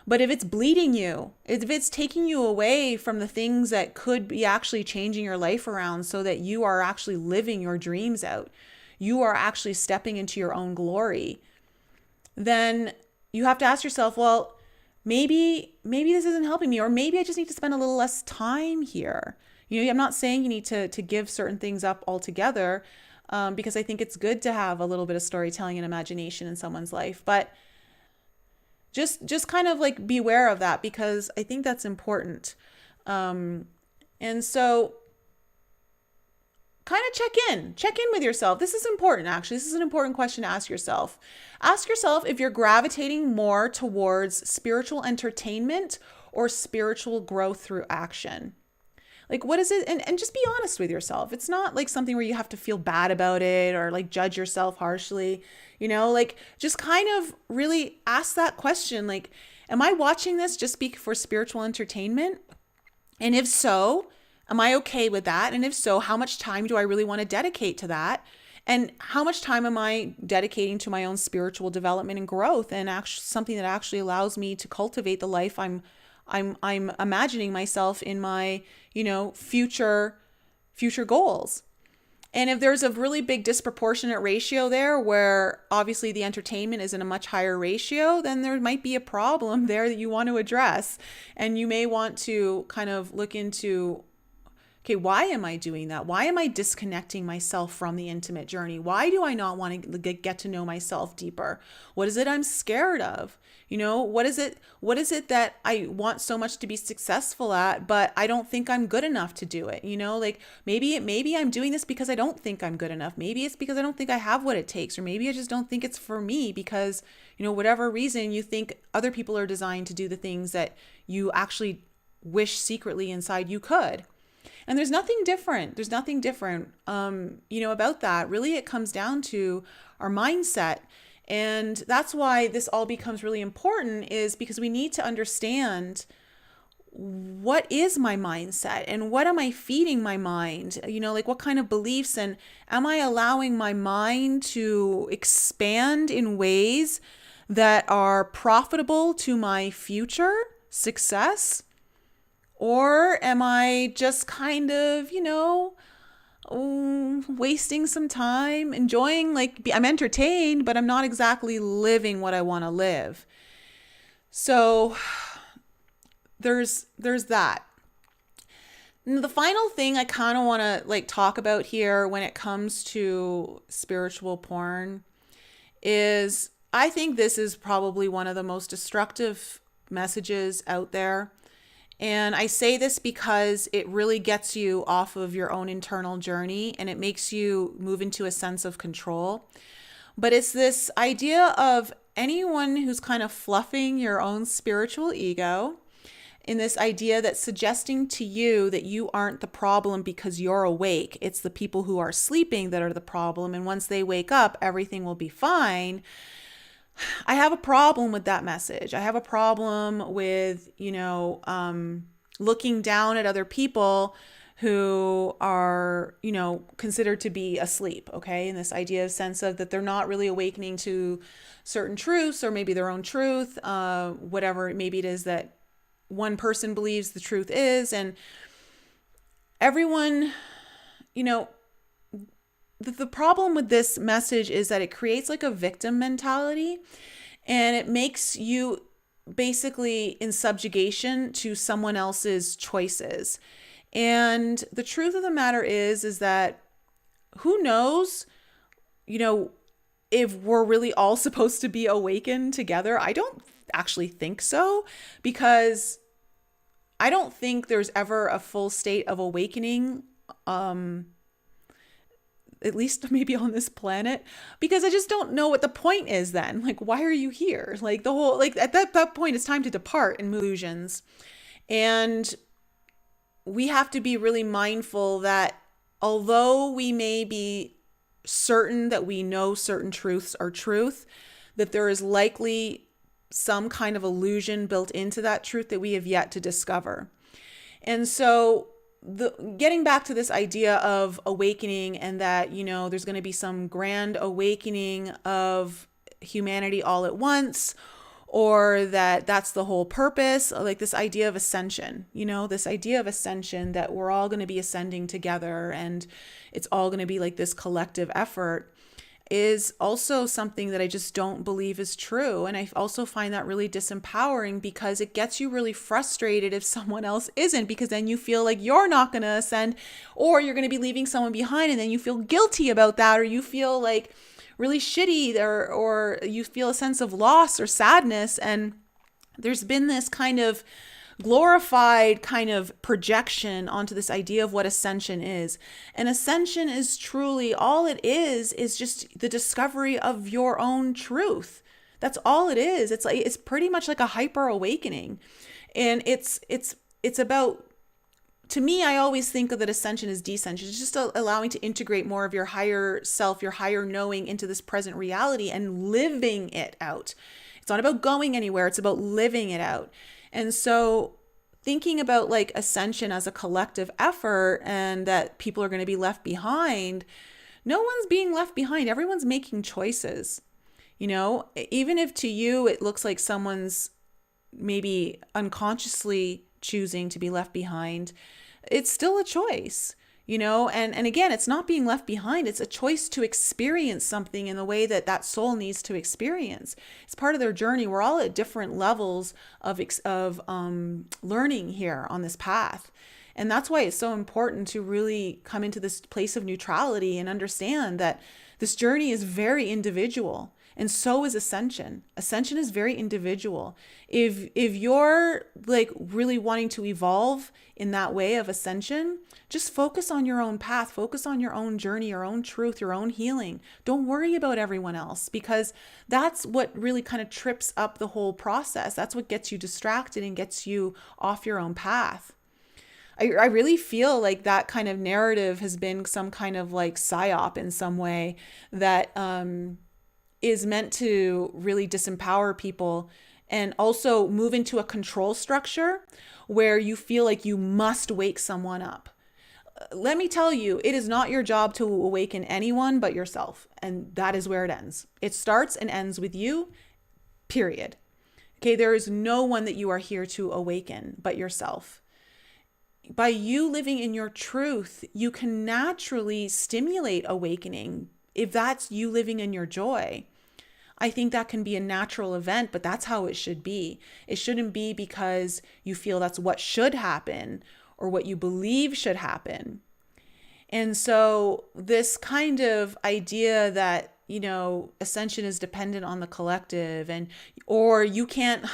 But if it's bleeding you, if it's taking you away from the things that could be actually changing your life around so that you are actually living your dreams out, you are actually stepping into your own glory, then you have to ask yourself, well, maybe this isn't helping me, or maybe I just need to spend a little less time here. You know, I'm not saying you need to give certain things up altogether, because I think it's good to have a little bit of storytelling and imagination in someone's life, but just kind of like beware of that, because I think that's important. And so kind of check in with yourself. This is important, actually. This is an important question to ask yourself. Ask yourself if you're gravitating more towards spiritual entertainment or spiritual growth through action. Like, what is it? And just be honest with yourself. It's not like something where you have to feel bad about it or like judge yourself harshly, like just kind of really ask that question. Like, am I watching this just for spiritual entertainment? And if so, am I okay with that? And if so, how much time do I really want to dedicate to that? And how much time am I dedicating to my own spiritual development and growth, and actually something that actually allows me to cultivate the life I'm imagining myself in my, future goals. And if there's a really big disproportionate ratio there where obviously the entertainment is in a much higher ratio, then there might be a problem there that you want to address. And you may want to kind of look into, okay, why am I doing that? Why am I disconnecting myself from the intimate journey? Why do I not want to get to know myself deeper? What is it I'm scared of? What is it that I want so much to be successful at, but I don't think I'm good enough to do it? Like maybe I'm doing this because I don't think I'm good enough. Maybe it's because I don't think I have what it takes, or maybe I just don't think it's for me because, whatever reason you think other people are designed to do the things that you actually wish secretly inside you could. And there's nothing different. About that. Really, it comes down to our mindset. And that's why this all becomes really important, is because we need to understand, what is my mindset and what am I feeding my mind? Like what kind of beliefs, and am I allowing my mind to expand in ways that are profitable to my future success? Or am I just kind of, wasting some time, enjoying, like I'm entertained, but I'm not exactly living what I want to live. So there's that. And the final thing I kind of want to talk about here when it comes to spiritual porn is, I think this is probably one of the most destructive messages out there. And I say this because it really gets you off of your own internal journey, and it makes you move into a sense of control. But it's this idea of anyone who's kind of fluffing your own spiritual ego, in this idea that's suggesting to you that you aren't the problem because you're awake. It's the people who are sleeping that are the problem. And once they wake up, everything will be fine. I have a problem with that message. I have a problem with, looking down at other people who are, considered to be asleep. Okay. And this idea of sense of that they're not really awakening to certain truths, or maybe their own truth, whatever maybe it is that one person believes the truth is. And everyone, the problem with this message is that it creates like a victim mentality, and it makes you basically in subjugation to someone else's choices. And the truth of the matter is that who knows, if we're really all supposed to be awakened together. I don't actually think so, because I don't think there's ever a full state of awakening, at least maybe on this planet, because I just don't know what the point is then. Like, why are you here? Like at that point, it's time to depart and move illusions. And we have to be really mindful that although we may be certain that we know certain truths are truth, that there is likely some kind of illusion built into that truth that we have yet to discover. And so getting back to this idea of awakening, and that, there's going to be some grand awakening of humanity all at once, or that's the whole purpose, like this idea of ascension, that we're all going to be ascending together and it's all going to be like this collective effort, is also something that I just don't believe is true. And I also find that really disempowering, because it gets you really frustrated if someone else isn't, because then you feel like you're not going to ascend, or you're going to be leaving someone behind, and then you feel guilty about that, or you feel like really shitty, or you feel a sense of loss or sadness. And there's been this kind of glorified kind of projection onto this idea of what ascension is. And ascension is truly, all it is just the discovery of your own truth. That's all it is. It's pretty much like a hyper awakening. And it's about to me, I always think of that ascension as descension. It's just allowing to integrate more of your higher self, your higher knowing into this present reality and living it out. It's not about going anywhere. It's about living it out. And so thinking about like ascension as a collective effort and that people are going to be left behind, no one's being left behind. Everyone's making choices. You know, even if to you it looks like someone's maybe unconsciously choosing to be left behind, it's still a choice, you know, and again, it's not being left behind. It's a choice to experience something in the way that that soul needs to experience. It's part of their journey. We're all at different levels of learning here on this path. And that's why it's so important to really come into this place of neutrality and understand that this journey is very individual. And so is ascension. Ascension is very individual. If you're like really wanting to evolve in that way of ascension, just focus on your own path, focus on your own journey, your own truth, your own healing. Don't worry about everyone else, because that's what really kind of trips up the whole process. That's what gets you distracted and gets you off your own path. I really feel like that kind of narrative has been some kind of like psyop in some way that is meant to really disempower people and also move into a control structure where you feel like you must wake someone up. Let me tell you, it is not your job to awaken anyone but yourself. And that is where it ends. It starts and ends with you, period. Okay, there is no one that you are here to awaken but yourself. By you living in your truth, you can naturally stimulate awakening if that's you living in your joy. I think that can be a natural event, but that's how it should be. It shouldn't be because you feel that's what should happen or what you believe should happen. And so this kind of idea that, you know, ascension is dependent on the collective or you can't,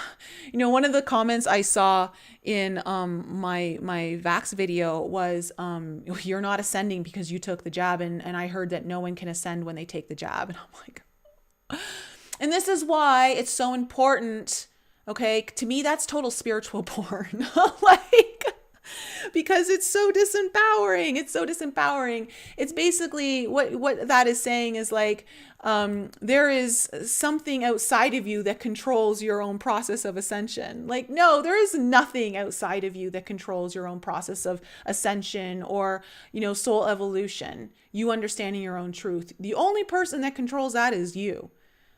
you know, one of the comments I saw in my Vax video was, you're not ascending because you took the jab. And I heard that no one can ascend when they take the jab. And I'm like, and this is why it's so important. Okay. To me, that's total spiritual porn. Like, because it's so disempowering. It's so disempowering. It's basically what that is saying is like, there is something outside of you that controls your own process of ascension. Like, no, there is nothing outside of you that controls your own process of ascension or, you know, soul evolution, you understanding your own truth. The only person that controls that is you.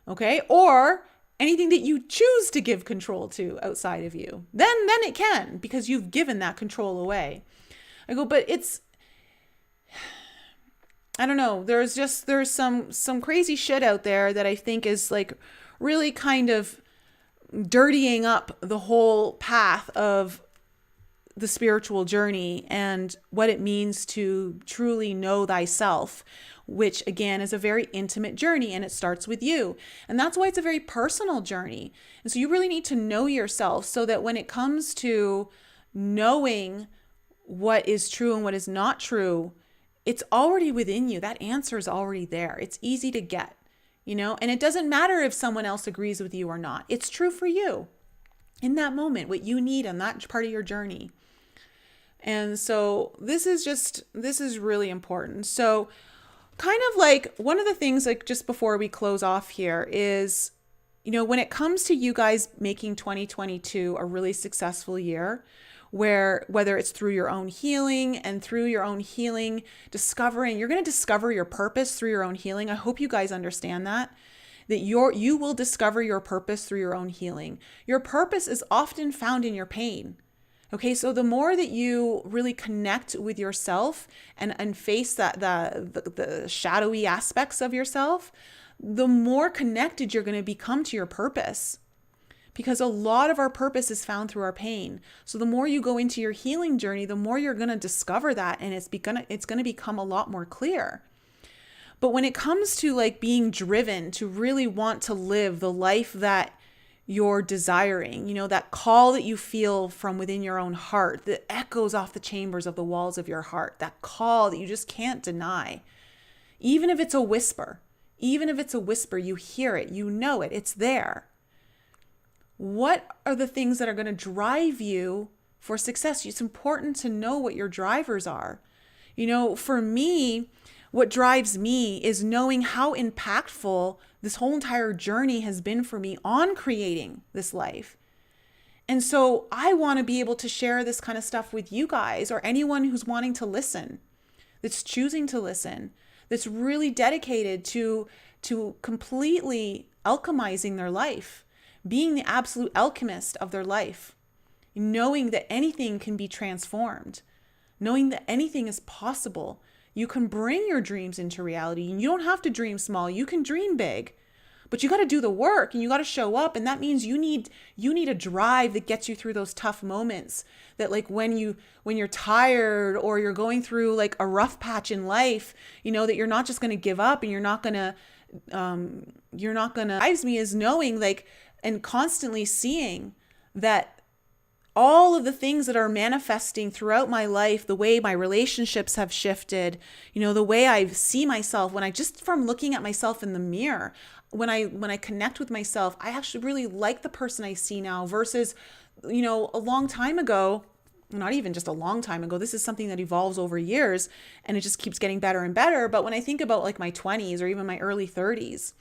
Okay. Or anything that you choose to give control to outside of you, then it can, because you've given that control away. I go, but I don't know. There's some crazy shit out there that I think is like really kind of dirtying up the whole path of the spiritual journey and what it means to truly know thyself, which again is a very intimate journey, and it starts with you. And that's why it's a very personal journey. And so you really need to know yourself so that when it comes to knowing what is true and what is not true, it's already within you. That answer is already there. It's easy to get, you know, and it doesn't matter if someone else agrees with you or not. It's true for you in that moment, what you need on that part of your journey. And so this is really important. So kind of like one of the things, like just before we close off here is, you know, when it comes to you guys making 2022 a really successful year, where whether it's through your own healing and through your own healing, you're going to discover your purpose through your own healing. I hope you guys understand that you will discover your purpose through your own healing. Your purpose is often found in your pain. Okay, so the more that you really connect with yourself and face the shadowy aspects of yourself, the more connected you're going to become to your purpose. Because a lot of our purpose is found through our pain. So the more you go into your healing journey, the more you're going to discover that, and it's going to become a lot more clear. But when it comes to like being driven to really want to live the life that you're desiring, you know, that call that you feel from within your own heart that echoes off the chambers of the walls of your heart, that call that you just can't deny. Even if it's a whisper, you hear it, you know it, it's there. What are the things that are going to drive you for success. It's important to know what your drivers are. For me, what drives me is knowing how impactful this whole entire journey has been for me on creating this life. And so I want to be able to share this kind of stuff with you guys, or anyone who's wanting to listen, that's choosing to listen, that's really dedicated to completely alchemizing their life, being the absolute alchemist of their life, knowing that anything can be transformed, knowing that anything is possible. You can bring your dreams into reality, and you don't have to dream small. You can dream big, but you got to do the work, and you got to show up. And that means you need a drive that gets you through those tough moments, that like when you're tired or you're going through like a rough patch in life, that you're not just going to give up, and you're not going to drives me is knowing like, and constantly seeing that all of the things that are manifesting throughout my life, the way my relationships have shifted, the way I see myself, when I just from looking at myself in the mirror, when I connect with myself, I actually really like the person I see now versus, a long time ago, not even just a long time ago. This is something that evolves over years, and it just keeps getting better and better. But when I think about like my 20s or even my early 30s,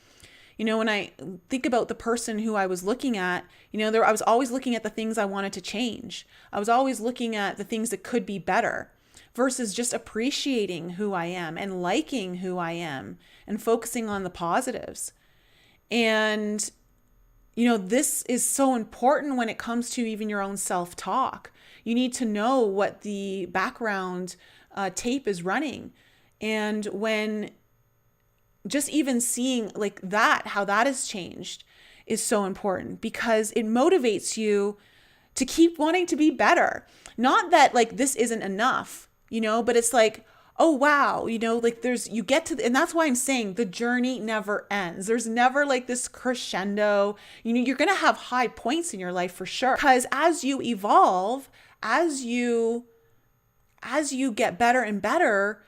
when I think about the person who I was looking at, I was always looking at the things I wanted to change. I was always looking at the things that could be better versus just appreciating who I am and liking who I am and focusing on the positives. And, this is so important when it comes to even your own self-talk. You need to know what the background tape is running. And when just even seeing like that, how that has changed is so important, because it motivates you to keep wanting to be better. Not that like this isn't enough, but it's like, oh, wow, like and that's why I'm saying the journey never ends. There's never like this crescendo, you're going to have high points in your life for sure. Because as you evolve, as you get better and better,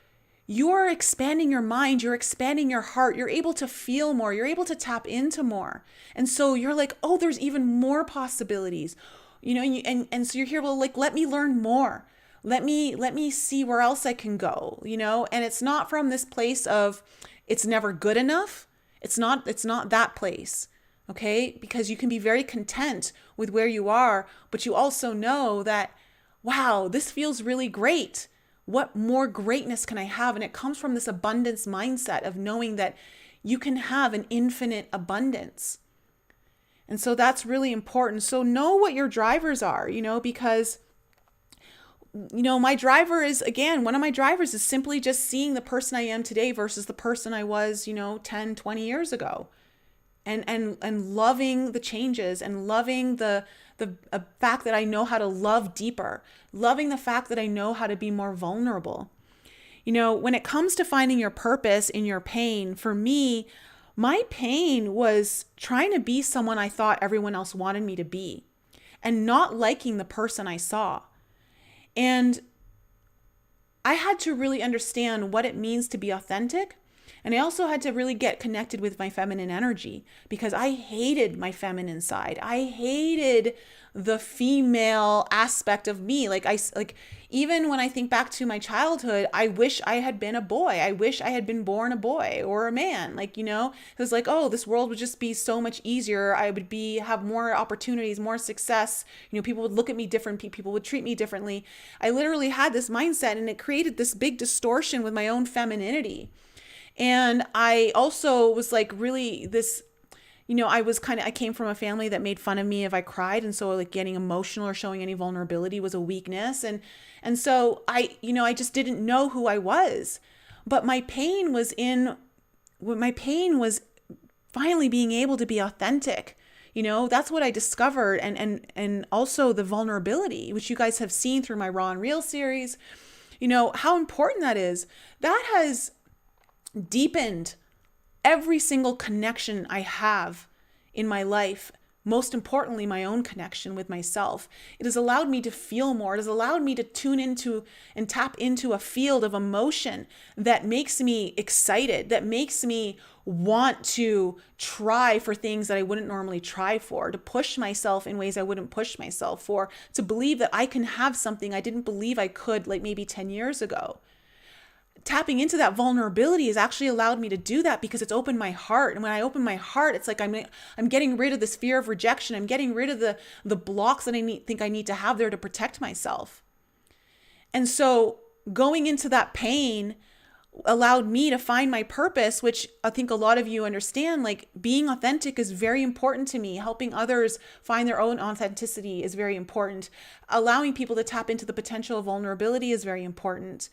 you're expanding your mind, you're expanding your heart, you're able to feel more, you're able to tap into more. And so you're like, oh, there's even more possibilities, and so you're here, well, like, let me learn more. Let me see where else I can go, and it's not from this place of it's never good enough. It's not that place. Okay. Because you can be very content with where you are, but you also know that, wow, this feels really great. What more greatness can I have? And it comes from this abundance mindset of knowing that you can have an infinite abundance. And so that's really important. So know what your drivers are, because, my driver is, again, one of my drivers is simply just seeing the person I am today versus the person I was, 10, 20 years ago. And loving the changes and loving the fact that I know how to love deeper, loving the fact that I know how to be more vulnerable. When it comes to finding your purpose in your pain, for me, my pain was trying to be someone I thought everyone else wanted me to be and not liking the person I saw. And I had to really understand what it means to be authentic. And I also had to really get connected with my feminine energy, because I hated my feminine side. I hated the female aspect of me. Even when I think back to my childhood, I wish I had been a boy. I wish I had been born a boy or a man. It was like, oh, this world would just be so much easier. I would have more opportunities, more success. People would look at me different. People would treat me differently. I literally had this mindset, and it created this big distortion with my own femininity. And I also was like really this, I came from a family that made fun of me if I cried. And so like getting emotional or showing any vulnerability was a weakness. And so I just didn't know who I was. But my pain was finally being able to be authentic. That's what I discovered. And also the vulnerability, which you guys have seen through my Raw and Real series, how important that is. That has deepened every single connection I have in my life most importantly, my own connection with myself. It has allowed me to feel more. It has allowed me to tune into and tap into a field of emotion that makes me excited, that makes me want to try for things that I wouldn't normally try for, to push myself in ways I wouldn't push myself for, to believe that I can have something I didn't believe I could, like maybe 10 years ago. Tapping into that vulnerability has actually allowed me to do that because it's opened my heart. And when I open my heart, it's like I'm getting rid of this fear of rejection. I'm getting rid of the blocks that think I need to have there to protect myself. And so going into that pain allowed me to find my purpose, which I think a lot of you understand. Like, being authentic is very important to me. Helping others find their own authenticity is very important. Allowing people to tap into the potential of vulnerability is very important.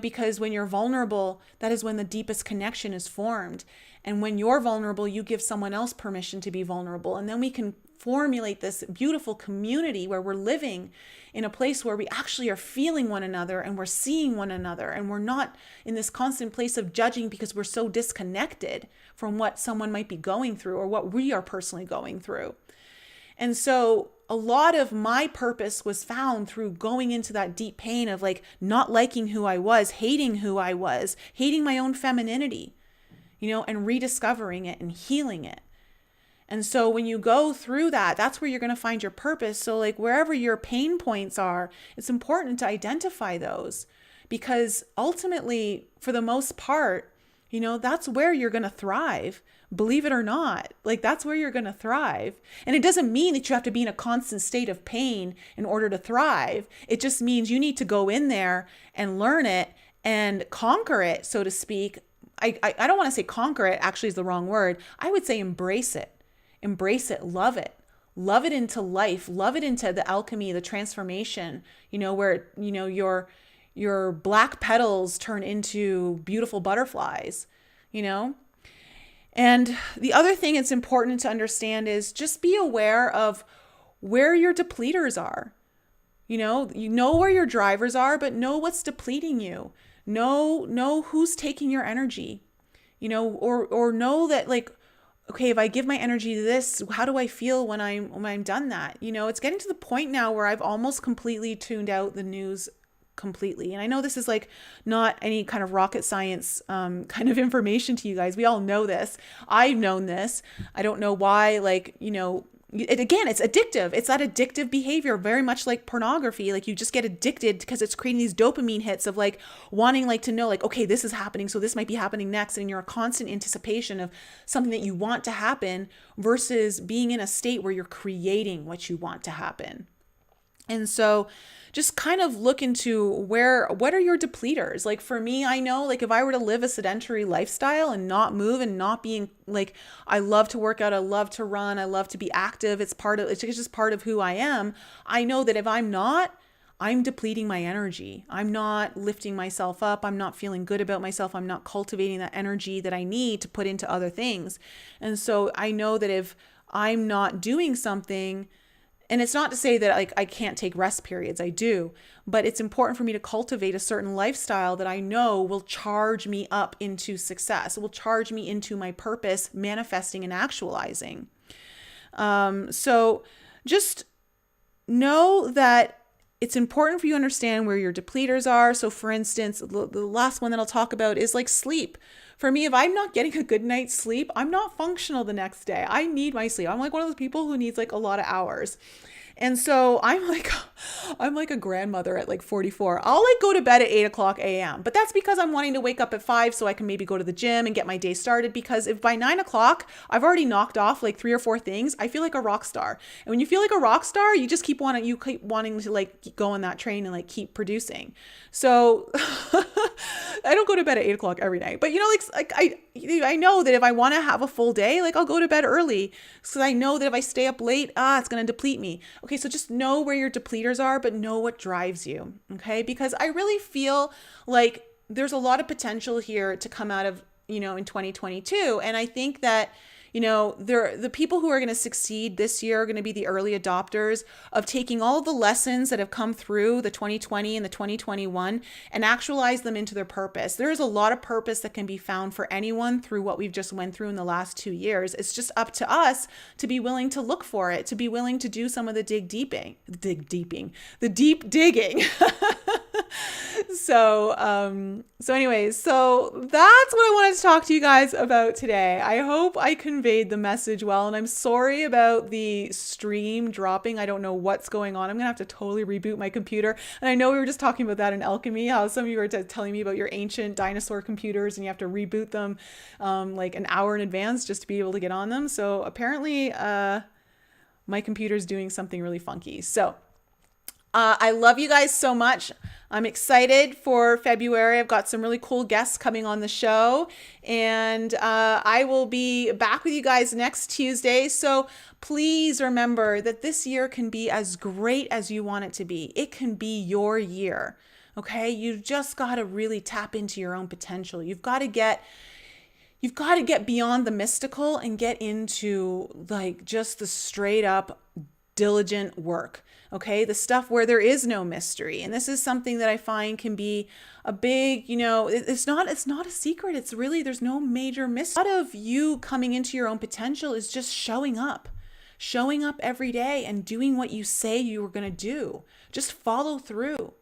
Because when you're vulnerable, that is when the deepest connection is formed. And when you're vulnerable, you give someone else permission to be vulnerable. And then we can formulate this beautiful community where we're living in a place where we actually are feeling one another and we're seeing one another. And we're not in this constant place of judging because we're so disconnected from what someone might be going through or what we are personally going through. And so a lot of my purpose was found through going into that deep pain of like not liking who I was, hating who I was, hating my own femininity, and rediscovering it and healing it. And so when you go through that, that's where you're going to find your purpose. So like wherever your pain points are, it's important to identify those, because ultimately, for the most part, that's where you're going to thrive. Believe it or not, like that's where you're going to thrive. And it doesn't mean that you have to be in a constant state of pain in order to thrive. It just means you need to go in there and learn it and conquer it, so to speak. I don't want to say conquer it, actually is the wrong word. I would say embrace it. Embrace it, love it. Love it into life, love it into the alchemy, the transformation, where, your black petals turn into beautiful butterflies, And the other thing it's important to understand is just be aware of where your depleters are. You know where your drivers are, but know what's depleting you. Know who's taking your energy, or know that, like, okay, if I give my energy to this, how do I feel when I'm done that? It's getting to the point now where I've almost completely tuned out the news completely. And I know this is like not any kind of rocket science kind of information to you guys. We all know this. I've known this. I don't know why, it's addictive. It's that addictive behavior, very much like pornography. Like, you just get addicted because it's creating these dopamine hits of like wanting to know, like, okay, this is happening, so this might be happening next. And you're a constant anticipation of something that you want to happen versus being in a state where you're creating what you want to happen. And so just kind of look into what are your depleters? Like, for me, I know, like, if I were to live a sedentary lifestyle and not move and not being like, I love to work out, I love to run, I love to be active. It's just part of who I am. I know that if I'm not, I'm depleting my energy. I'm not lifting myself up. I'm not feeling good about myself. I'm not cultivating that energy that I need to put into other things. And so I know that if I'm not doing something, and it's not to say that like I can't take rest periods, I do, but it's important for me to cultivate a certain lifestyle that I know will charge me up into success. It will charge me into my purpose, manifesting and actualizing. So just know that it's important for you to understand where your depleters are. So for instance, the last one that I'll talk about is like sleep. For me, if I'm not getting a good night's sleep, I'm not functional the next day. I need my sleep. I'm like one of those people who needs like a lot of hours. And so I'm like a grandmother at like 44. I'll like go to bed at 8:00 a.m. But that's because I'm wanting to wake up at 5 so I can maybe go to the gym and get my day started. Because if by 9:00 I've already knocked off like 3 or 4 things, I feel like a rock star. And when you feel like a rock star, you just keep wanting to like go on that train and like keep producing. So I don't go to bed at 8:00 every night, but I know that if I want to have a full day, like I'll go to bed early, so I know that if I stay up late, it's going to deplete me. Okay, so just know where your depleters are, but know what drives you. Okay, because I really feel like there's a lot of potential here to come out of, in 2022, and I think that, The people who are going to succeed this year are going to be the early adopters of taking all of the lessons that have come through the 2020 and the 2021 and actualize them into their purpose. There is a lot of purpose that can be found for anyone through what we've just went through in the last 2 years. It's just up to us to be willing to look for it, to be willing to do some of the deep digging. So that's what I wanted to talk to you guys about today. I hope I conveyed the message well, and I'm sorry about the stream dropping. I don't know what's going on. I'm gonna have to totally reboot my computer. And I know we were just talking about that in alchemy, how some of you were telling me about your ancient dinosaur computers and you have to reboot them like an hour in advance just to be able to get on them. So apparently my computer's doing something really funky. So I love you guys so much. I'm excited for February. I've got some really cool guests coming on the show, and I will be back with you guys next Tuesday. So please remember that this year can be as great as you want it to be. It can be your year. Okay? You've just got to really tap into your own potential. You've got to get beyond the mystical and get into like just the straight up diligent work. Okay, the stuff where there is no mystery. And this is something that I find can be a big, it's not a secret. It's really, there's no major mystery. A lot of you coming into your own potential is just showing up every day and doing what you say you were going to do. Just follow through.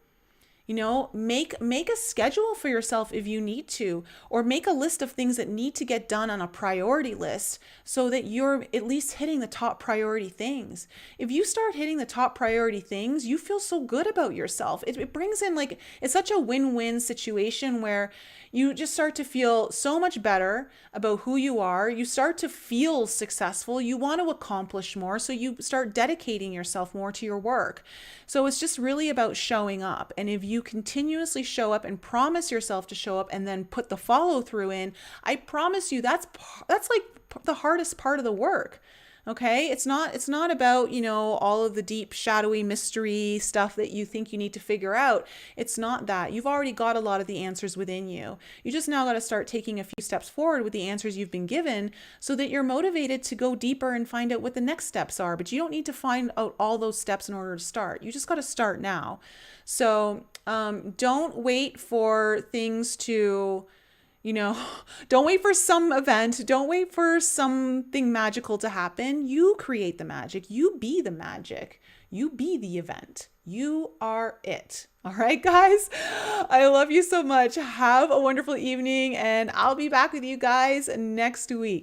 Make a schedule for yourself if you need to, or make a list of things that need to get done on a priority list so that you're at least hitting the top priority things. If you start hitting the top priority things, you feel so good about yourself. It brings in it's such a win-win situation where you just start to feel so much better about who you are. You start to feel successful. You want to accomplish more. So you start dedicating yourself more to your work. So it's just really about showing up. And if you continuously show up and promise yourself to show up and then put the follow through in, I promise you that's like the hardest part of the work. Okay, it's not about, all of the deep, shadowy mystery stuff that you think you need to figure out. It's not that. You've already got a lot of the answers within you. You just now got to start taking a few steps forward with the answers you've been given so that you're motivated to go deeper and find out what the next steps are. But you don't need to find out all those steps in order to start. You just got to start now. So don't wait for things to... don't wait for some event. Don't wait for something magical to happen. You create the magic. You be the magic. You be the event. You are it. All right, guys. I love you so much. Have a wonderful evening, and I'll be back with you guys next week.